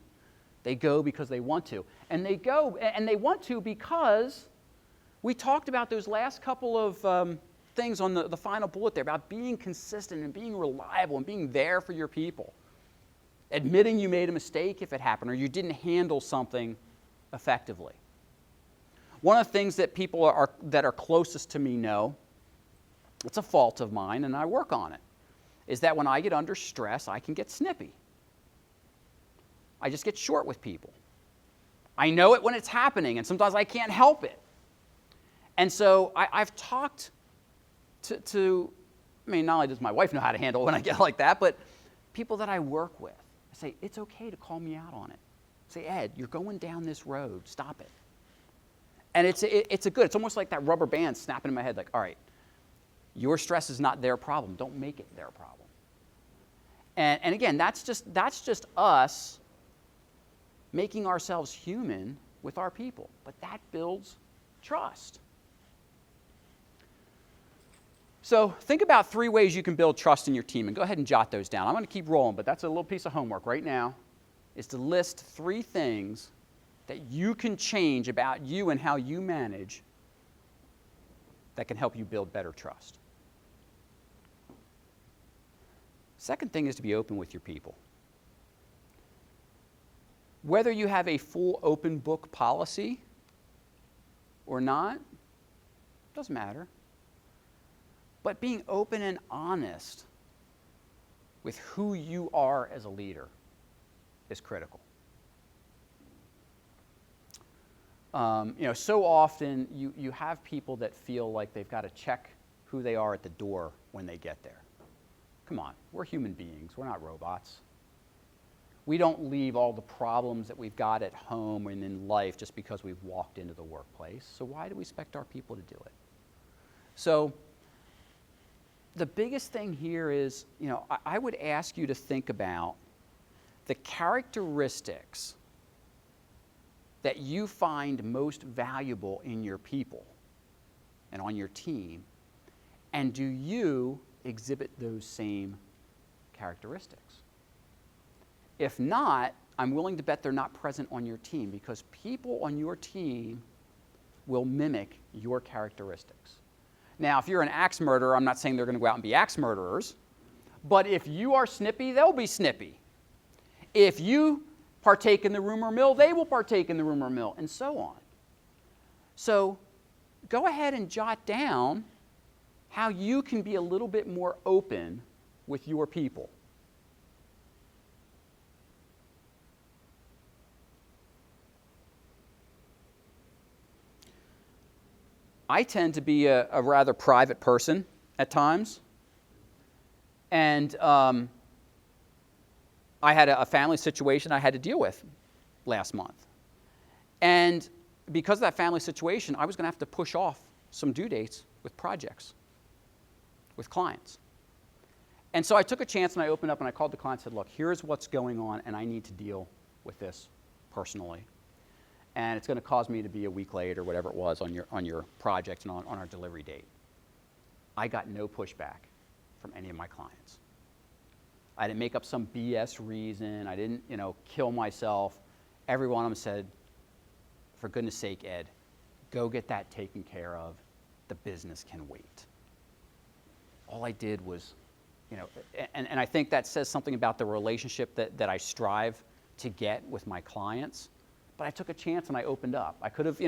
Speaker 1: They go because they want to. And they go, and they want to because we talked about those last couple of things on the final bullet there about being consistent and being reliable and being there for your people. Admitting you made a mistake if it happened or you didn't handle something effectively. One of the things that people that are closest to me know, it's a fault of mine and I work on it, is that when I get under stress, I can get snippy. I just get short with people. I know it when it's happening, and sometimes I can't help it. And so I've talked to, I mean, not only does my wife know how to handle it when I get like that, but people that I work with. I say, it's okay to call me out on it. Say, Ed, you're going down this road. Stop it. And it's almost like that rubber band snapping in my head, like, all right, your stress is not their problem. Don't make it their problem. And again, that's just us making ourselves human with our people. But that builds trust. So think about 3 ways you can build trust in your team, and go ahead and jot those down. I'm going to keep rolling, but that's a little piece of homework right now, is to list 3 things that you can change about you and how you manage that can help you build better trust. Second thing is to be open with your people. Whether you have a full open book policy or not, doesn't matter. But being open and honest with who you are as a leader is critical. So often you have people that feel like they've got to check who they are at the door when they get there. Come on, we're human beings. We're not robots. We don't leave all the problems that we've got at home and in life just because we've walked into the workplace. So why do we expect our people to do it? So the biggest thing here is, I would ask you to think about the characteristics that you find most valuable in your people and on your team, and do you exhibit those same characteristics? If not, I'm willing to bet they're not present on your team, because people on your team will mimic your characteristics. Now, if you're an axe murderer, I'm not saying they're going to go out and be axe murderers, but if you are snippy, they'll be snippy. If you partake in the rumor mill, they will partake in the rumor mill, and so on. So go ahead and jot down how you can be a little bit more open with your people. I tend to be a rather private person at times, and I had a family situation I had to deal with last month. And because of that family situation, I was going to have to push off some due dates with projects, with clients. And so I took a chance and I opened up and I called the client and said, look, here's what's going on and I need to deal with this personally. And it's going to cause me to be a week late or whatever it was on your project and on our delivery date. I got no pushback from any of my clients. I didn't make up some BS reason. I didn't, kill myself. Every one of them said, for goodness sake, Ed, go get that taken care of. The business can wait. All I did was, and I think that says something about the relationship that I strive to get with my clients. But I took a chance and I opened up. I could have,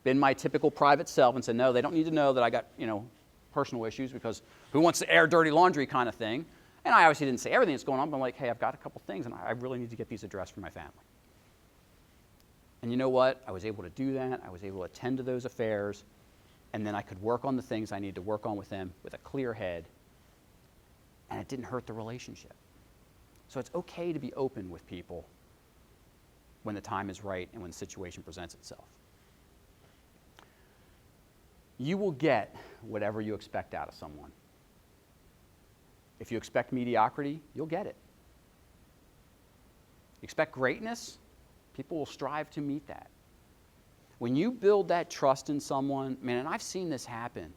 Speaker 1: been my typical private self and said, no, they don't need to know that I got, personal issues, because who wants to air dirty laundry kind of thing. And I obviously didn't say everything that's going on, but I'm like, hey, I've got a couple things and I really need to get these addressed for my family. And you know what? I was able to do that. I was able to attend to those affairs, and then I could work on the things I needed to work on with them with a clear head, and it didn't hurt the relationship. So it's okay to be open with people when the time is right and when the situation presents itself. You will get whatever you expect out of someone. If you expect mediocrity, you'll get it. You expect greatness, people will strive to meet that. When you build that trust in someone, man, and I've seen this happen.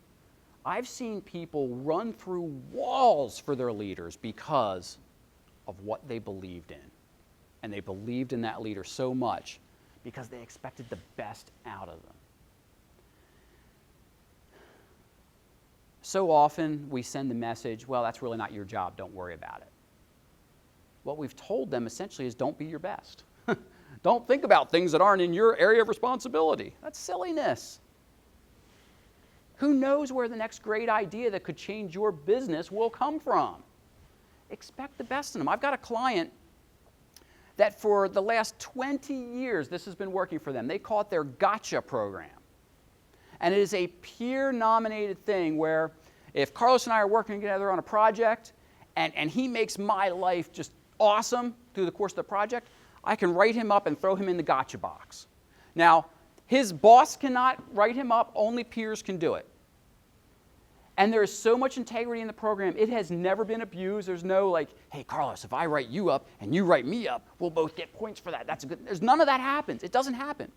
Speaker 1: I've seen people run through walls for their leaders because of what they believed in. And they believed in that leader so much because they expected the best out of them. So often we send the message, well, that's really not your job, don't worry about it. What we've told them essentially is don't be your best. Don't think about things that aren't in your area of responsibility. That's silliness. Who knows where the next great idea that could change your business will come from? Expect the best in them. I've got a client that for the last 20 years, this has been working for them. They call it their Gotcha program. And it is a peer-nominated thing where if Carlos and I are working together on a project and he makes my life just awesome through the course of the project, I can write him up and throw him in the Gotcha box. Now, his boss cannot write him up, only peers can do it. And there is so much integrity in the program, it has never been abused. There's no like, hey, Carlos, if I write you up and you write me up, we'll both get points for that. That's a good. There's none of that happens. It doesn't happen.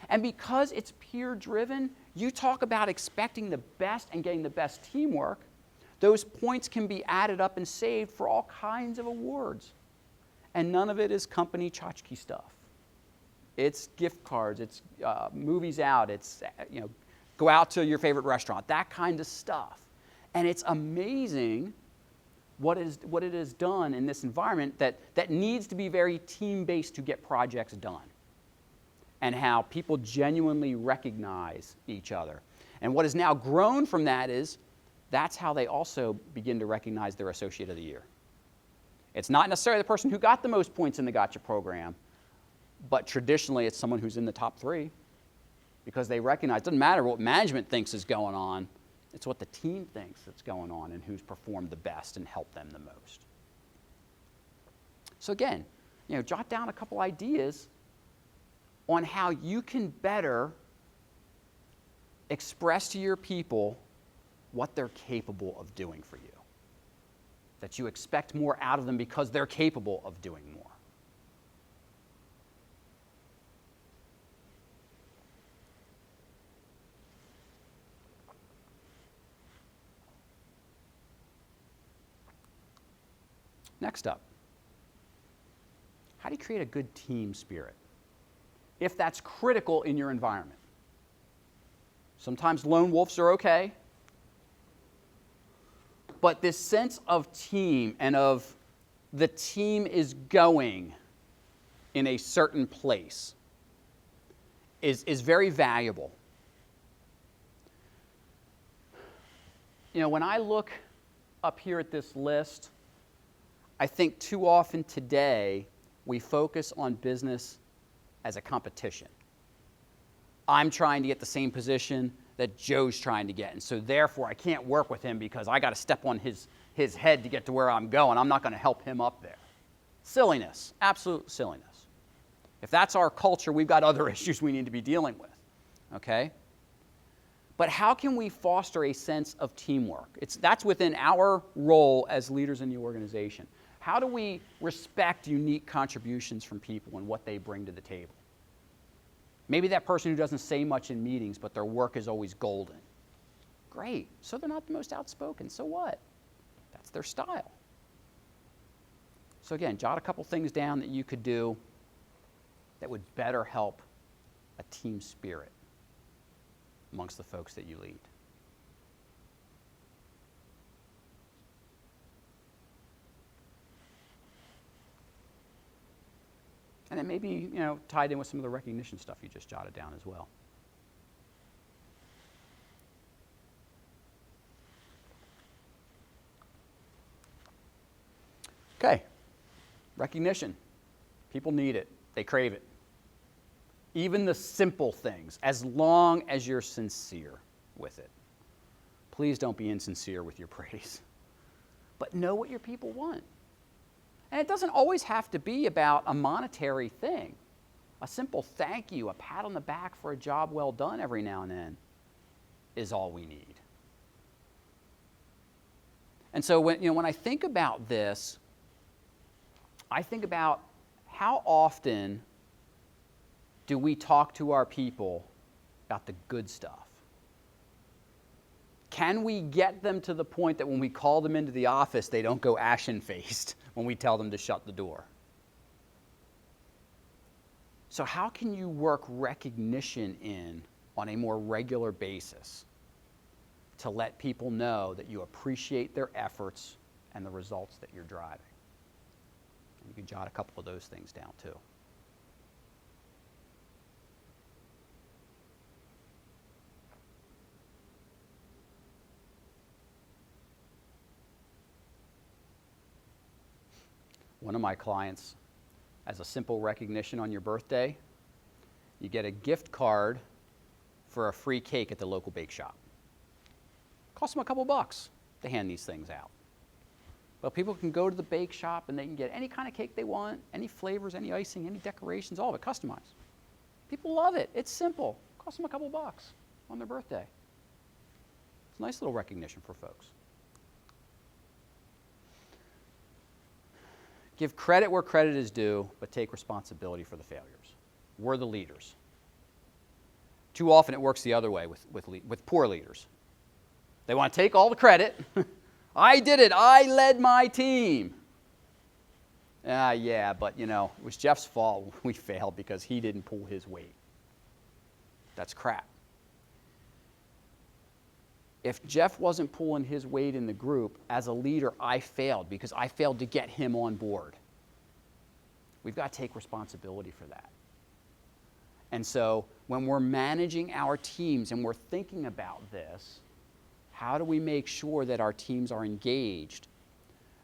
Speaker 1: And because it's peer-driven, you talk about expecting the best and getting the best teamwork, those points can be added up and saved for all kinds of awards. And none of it is company tchotchke stuff. It's gift cards, it's movies out, it's go out to your favorite restaurant, that kind of stuff. And it's amazing what it has done in this environment that needs to be very team-based to get projects done. And how people genuinely recognize each other. And what has now grown from that is that's how they also begin to recognize their Associate of the Year. It's not necessarily the person who got the most points in the Gotcha program, but traditionally it's someone who's in the top 3 because they recognize it doesn't matter what management thinks is going on, it's what the team thinks that's going on and who's performed the best and helped them the most. So again, jot down a couple ideas on how you can better express to your people what they're capable of doing for you. That you expect more out of them because they're capable of doing more. Next up, how do you create a good team spirit? If that's critical in your environment. Sometimes lone wolves are okay. But this sense of team and of the team is going in a certain place is very valuable. When I look up here at this list, I think too often today we focus on business as a competition. I'm trying to get the same position that Joe's trying to get, and so therefore I can't work with him because I got to step on his head to get to where I'm going. I'm not going to help him up there. Silliness, absolute silliness. If that's our culture, we've got other issues we need to be dealing with, okay? But how can we foster a sense of teamwork? That's within our role as leaders in the organization. How do we respect unique contributions from people and what they bring to the table? Maybe that person who doesn't say much in meetings, but their work is always golden. Great. So they're not the most outspoken. So what? That's their style. So again, jot a couple things down that you could do that would better help a team spirit amongst the folks that you lead. And it may be, tied in with some of the recognition stuff you just jotted down as well. Okay, recognition. People need it. They crave it. Even the simple things, as long as you're sincere with it. Please don't be insincere with your praise. But know what your people want. And it doesn't always have to be about a monetary thing. A simple thank you, a pat on the back for a job well done every now and then is all we need. And so when I think about this, I think about how often do we talk to our people about the good stuff? Can we get them to the point that when we call them into the office, they don't go ashen-faced when we tell them to shut the door? So how can you work recognition in on a more regular basis to let people know that you appreciate their efforts and the results that you're driving? And you can jot a couple of those things down too. One of my clients, as a simple recognition on your birthday, you get a gift card for a free cake at the local bake shop. Costs them a couple bucks to hand these things out. But people can go to the bake shop and they can get any kind of cake they want, any flavors, any icing, any decorations, all of it customized. People love it. It's simple. Costs them a couple bucks on their birthday. It's a nice little recognition for folks. Give credit where credit is due, but take responsibility for the failures. We're the leaders. Too often it works the other way with poor leaders. They want to take all the credit. I did it. I led my team. Yeah, but it was Jeff's fault we failed because he didn't pull his weight. That's crap. If Jeff wasn't pulling his weight in the group, as a leader, I failed because I failed to get him on board. We've got to take responsibility for that. And so when we're managing our teams and we're thinking about this, how do we make sure that our teams are engaged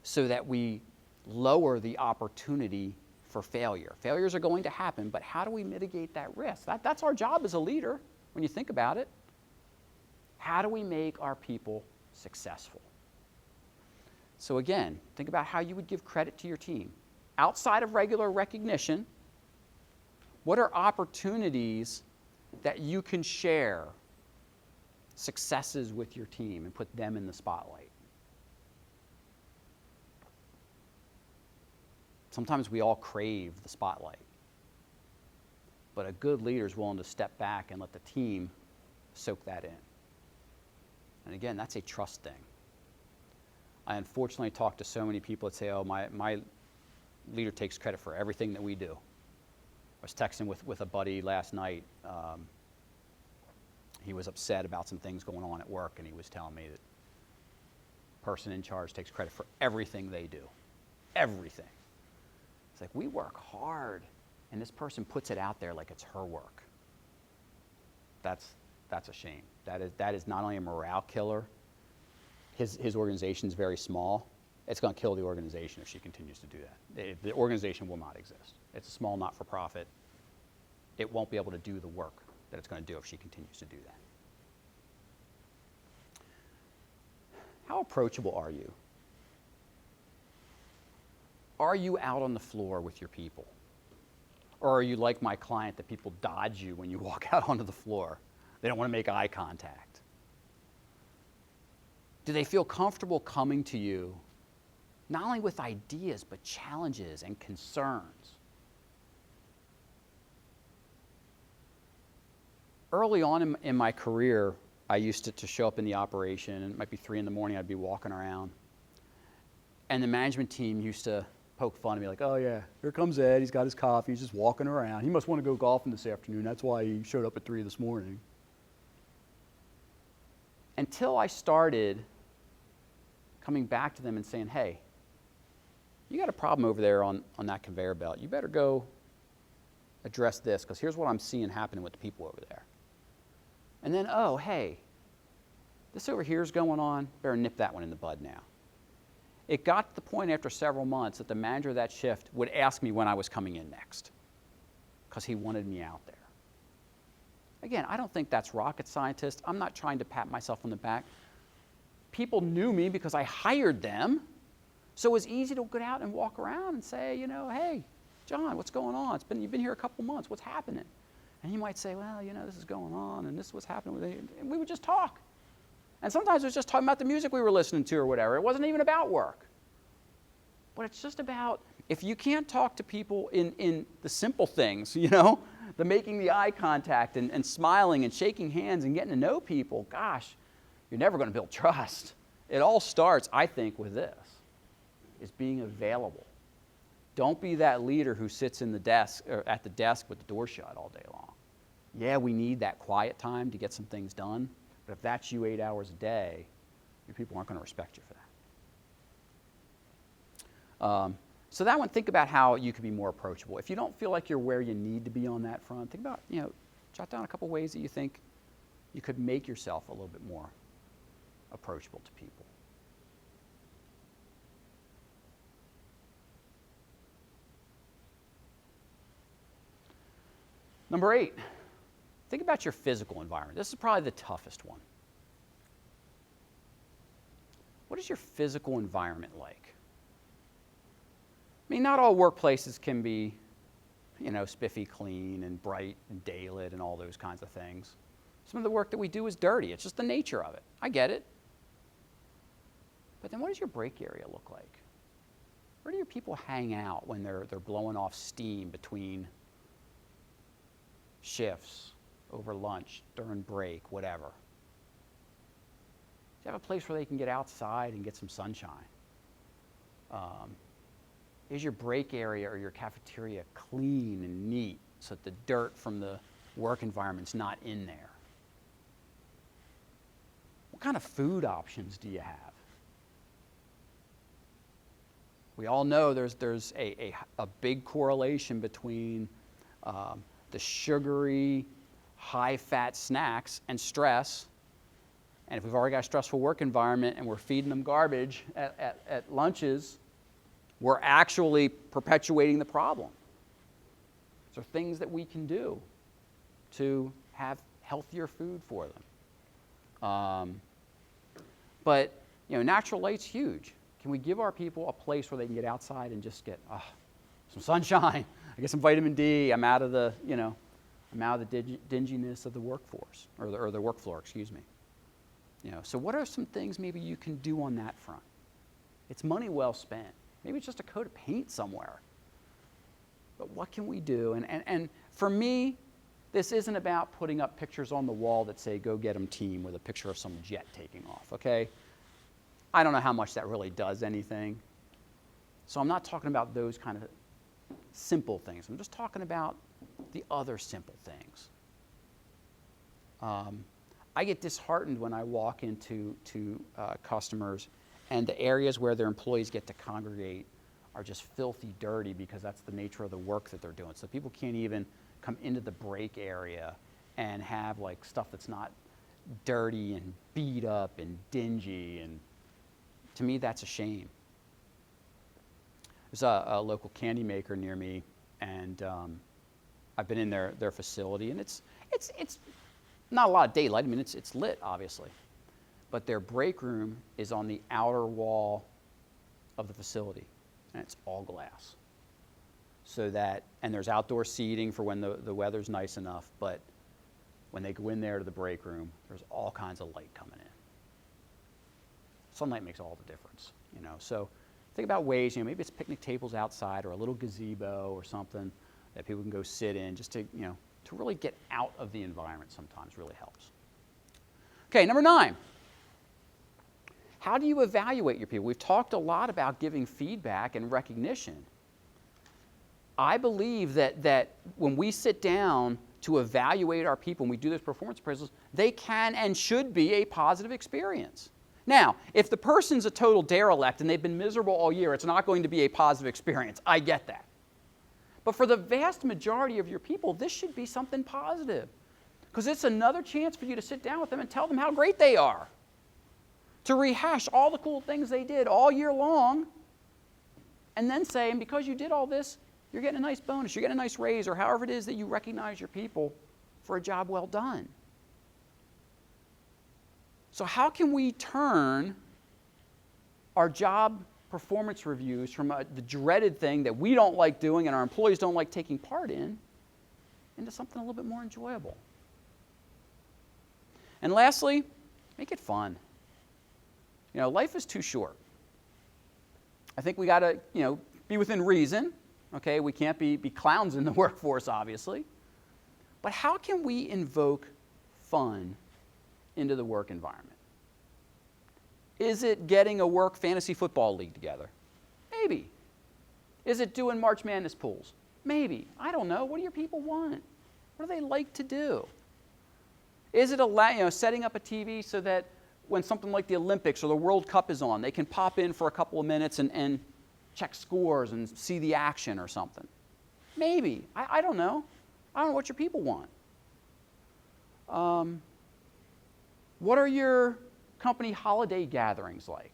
Speaker 1: so that we lower the opportunity for failure? Failures are going to happen, but how do we mitigate that risk? That's our job as a leader when you think about it. How do we make our people successful? So again, think about how you would give credit to your team. Outside of regular recognition, what are opportunities that you can share successes with your team and put them in the spotlight? Sometimes we all crave the spotlight, but a good leader is willing to step back and let the team soak that in. And again, that's a trust thing. I unfortunately talk to so many people that say, oh, my leader takes credit for everything that we do. I was texting with a buddy last night. He was upset about some things going on at work, and he was telling me that the person in charge takes credit for everything they do. Everything. It's like, we work hard, and this person puts it out there like it's her work. That's a shame. That is not only a morale killer. His organization is very small. It's going to kill the organization if she continues to do that. The organization will not exist. It's a small not-for-profit. It won't be able to do the work that it's going to do if she continues to do that. How approachable are you? Are you out on the floor with your people? Or are you like my client that people dodge you when you walk out onto the floor? They don't want to make eye contact. Do they feel comfortable coming to you, not only with ideas, but challenges and concerns? Early on in my career, I used to show up in the operation, and it might be 3 in the morning, I'd be walking around. And the management team used to poke fun at me, like, oh yeah, here comes Ed, he's got his coffee, he's just walking around. He must want to go golfing this afternoon, that's why he showed up at 3 this morning. Until I started coming back to them and saying, hey, you got a problem over there on that conveyor belt. You better go address this, because here's what I'm seeing happening with the people over there. And then, oh, hey, this over here is going on. Better nip that one in the bud now. It got to the point after several months that the manager of that shift would ask me when I was coming in next, because he wanted me out there. Again, I don't think that's rocket scientist. I'm not trying to pat myself on the back. People knew me because I hired them, so it was easy to go out and walk around and say, you know, hey, John, what's going on? You've been here a couple months. What's happening? And he might say, well, you know, this is going on, and this is what's happening with it. And we would just talk. And sometimes it was just talking about the music we were listening to or whatever. It wasn't even about work. But it's just about, if you can't talk to people in the simple things, you know, the making the eye contact and smiling and shaking hands and getting to know people, gosh, you're never going to build trust. It all starts, I think, with this, is being available. Don't be that leader who sits in the desk or at the desk with the door shut all day long. Yeah, we need that quiet time to get some things done, but if that's you 8 hours a day, your people aren't going to respect you for that. So that one, think about how you could be more approachable. If you don't feel like you're where you need to be on that front, think about, you know, jot down a couple ways that you think you could make yourself a little bit more approachable to people. Number 8, think about your physical environment. This is probably the toughest one. What is your physical environment like? I mean, not all workplaces can be, you know, spiffy clean and bright and daylit and all those kinds of things. Some of the work that we do is dirty. It's just the nature of it. I get it. But then what does your break area look like? Where do your people hang out when they're blowing off steam between shifts, over lunch, during break, whatever? Do you have a place where they can get outside and get some sunshine? Is your break area or your cafeteria clean and neat so that the dirt from the work environment's not in there? What kind of food options do you have? We all know there's a big correlation between the sugary, high-fat snacks and stress. And if we've already got a stressful work environment and we're feeding them garbage at lunches, we're actually perpetuating the problem. So things that we can do to have healthier food for them. But, you know, natural light's huge. Can we give our people a place where they can get outside and just get some sunshine? I get some vitamin D. I'm out of the, you know, I'm out of the dinginess of the workforce, or the work floor, excuse me. You know, so what are some things maybe you can do on that front? It's money well spent. Maybe it's just a coat of paint somewhere. But what can we do? And for me, this isn't about putting up pictures on the wall that say, go get 'em team, with a picture of some jet taking off, okay? I don't know how much that really does anything. So I'm not talking about those kind of simple things. I'm just talking about the other simple things. I get disheartened when I walk into customers and the areas where their employees get to congregate are just filthy dirty because that's the nature of the work that they're doing. So people can't even come into the break area and have like stuff that's not dirty and beat up and dingy, and to me that's a shame. There's a local candy maker near me, and I've been in their facility, and it's not a lot of daylight. I mean, it's lit, obviously. But their break room is on the outer wall of the facility, and it's all glass. So that, and there's outdoor seating for when the weather's nice enough, but when they go in there to the break room, there's all kinds of light coming in. sunlight makes all the difference, you know. So think about ways, you know, maybe it's picnic tables outside or a little gazebo or something that people can go sit in just to, you know, to really get out of the environment sometimes really helps. Okay, number 9. How do you evaluate your people? We've talked a lot about giving feedback and recognition. I believe that when we sit down to evaluate our people, when we do those performance appraisals, they can and should be a positive experience. Now, if the person's a total derelict and they've been miserable all year, it's not going to be a positive experience. I get that. But for the vast majority of your people, this should be something positive, because it's another chance for you to sit down with them and tell them how great they are, to rehash all the cool things they did all year long, and then say, and because you did all this, you're getting a nice bonus, you're getting a nice raise, or however it is that you recognize your people for a job well done. So how can we turn our job performance reviews from the dreaded thing that we don't like doing and our employees don't like taking part in into something a little bit more enjoyable? And lastly, make it fun. You know, life is too short. I think we got to, you know, be within reason. Okay, we can't be clowns in the workforce, obviously. But how can we invoke fun into the work environment? Is it getting a work fantasy football league together? Maybe. Is it doing March Madness pools? Maybe. I don't know. What do your people want? What do they like to do? Is it setting up a TV so that when something like the Olympics or the World Cup is on, they can pop in for a couple of minutes and check scores and see the action or something? Maybe. I don't know. I don't know what your people want. What are your company holiday gatherings like?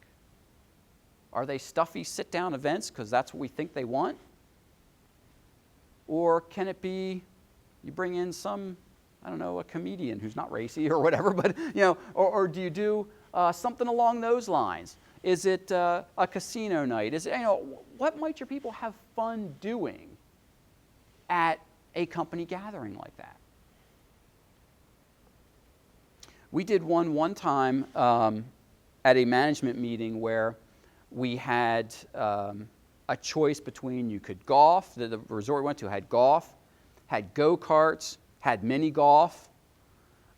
Speaker 1: Are they stuffy sit-down events because that's what we think they want? Or can it be you bring in some, I don't know, a comedian who's not racy or whatever, but, you know, or do you do something along those lines? Is it a casino night? Is it, you know, what might your people have fun doing at a company gathering like that? We did one time at a management meeting where we had a choice between, you could golf, the resort we went to had golf, had go-karts, had mini golf.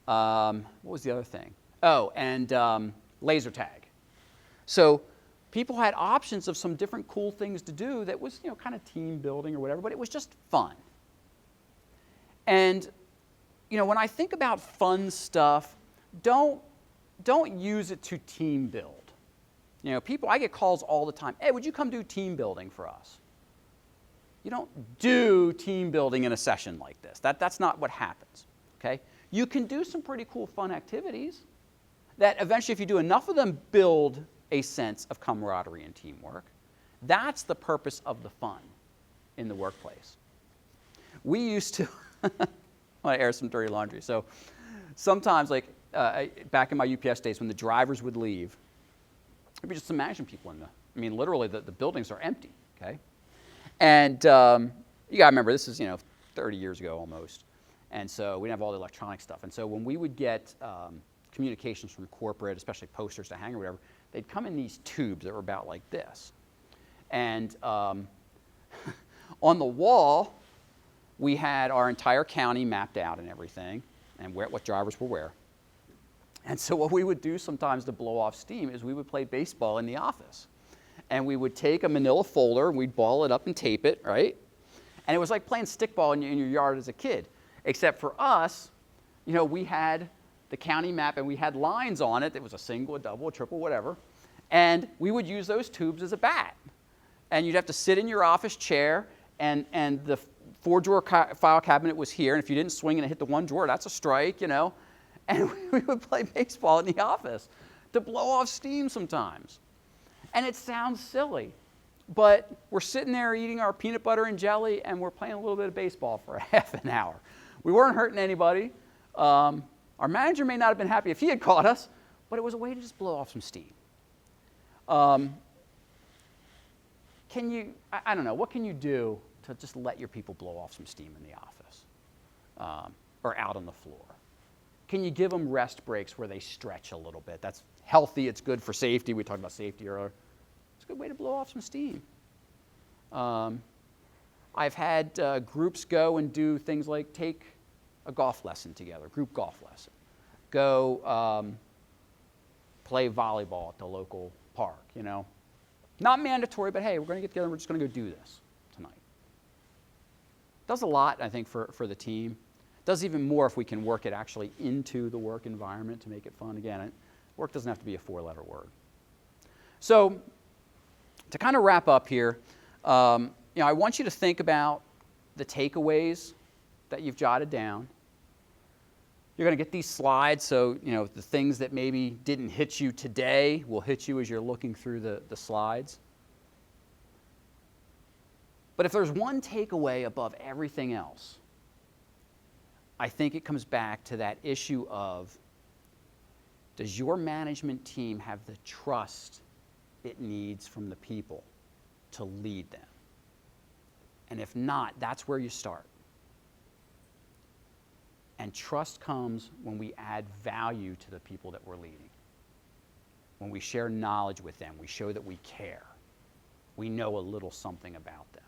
Speaker 1: What was the other thing? Oh, and laser tag. So people had options of some different cool things to do that was, you know, kind of team building or whatever, but it was just fun. And, you know, when I think about fun stuff, don't use it to team build. You know, people, I get calls all the time, hey, would you come do team building for us? You don't do team building in a session like this. That's not what happens, okay? You can do some pretty cool fun activities that eventually, if you do enough of them, build a sense of camaraderie and teamwork. That's the purpose of the fun in the workplace. We used to, I want to air some dirty laundry. So sometimes, like back in my UPS days, when the drivers would leave, there'd be just some management people in literally the buildings are empty, okay? And you got to remember, this is, 30 years ago almost. And so we didn't have all the electronic stuff. And so when we would get communications from corporate, especially posters to hang or whatever, they'd come in these tubes that were about like this. And on the wall, we had our entire county mapped out and everything, and what drivers were where. And so what we would do sometimes to blow off steam is we would play baseball in the office. And we would take a manila folder, and we'd ball it up and tape it, right? And it was like playing stickball in your yard as a kid. Except for us, we had the county map, and we had lines on it. It was a single, a double, a triple, whatever. And we would use those tubes as a bat. And you'd have to sit in your office chair, and the 4-drawer file cabinet was here. And if you didn't swing and it hit the one drawer, that's a strike, And we would play baseball in the office to blow off steam sometimes. And it sounds silly, but we're sitting there eating our peanut butter and jelly, and we're playing a little bit of baseball for a half an hour. We weren't hurting anybody. Our manager may not have been happy if he had caught us, but it was a way to just blow off some steam. I don't know, what can you do to just let your people blow off some steam in the office or out on the floor? Can you give them rest breaks where they stretch a little bit? That's healthy, it's good for safety. We talked about safety earlier. It's a good way to blow off some steam. I've had groups go and do things like take a golf lesson together, group golf lesson. Go play volleyball at the local park, you know. Not mandatory, but hey, we're going to get together and we're just going to go do this tonight. Does a lot, I think, for the team. Does even more if we can work it actually into the work environment to make it fun. Again, work doesn't have to be a 4-letter word. So to kind of wrap up here, I want you to think about the takeaways that you've jotted down. You're going to get these slides, so the things that maybe didn't hit you today will hit you as you're looking through the slides. But if there's one takeaway above everything else, I think it comes back to that issue of, does your management team have the trust it needs from the people to lead them? And if not, that's where you start. And trust comes when we add value to the people that we're leading. When we share knowledge with them, we show that we care. We know a little something about them.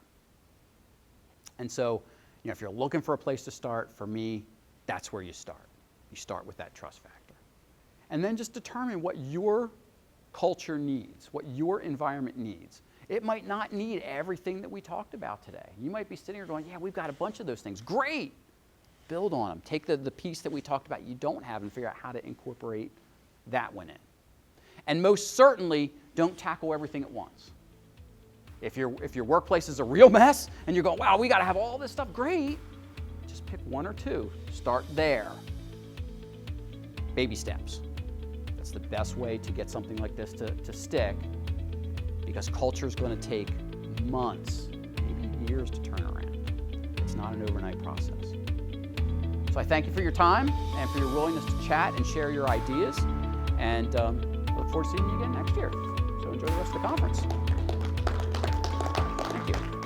Speaker 1: And so, if you're looking for a place to start, for me, that's where you start. You start with that trust factor. And then just determine what your culture needs, what your environment needs. It might not need everything that we talked about today. You might be sitting here going, yeah, we've got a bunch of those things. Great! Build on them. Take the piece that we talked about you don't have and figure out how to incorporate that one in. And most certainly, don't tackle everything at once. If your workplace is a real mess and you're going, wow, we got to have all this stuff, great. Just pick one or two. Start there. Baby steps. That's the best way to get something like this to stick, because culture is going to take months, maybe years to turn around. It's not an overnight process. So I thank you for your time and for your willingness to chat and share your ideas, and look forward to seeing you again next year. So enjoy the rest of the conference. Thank you.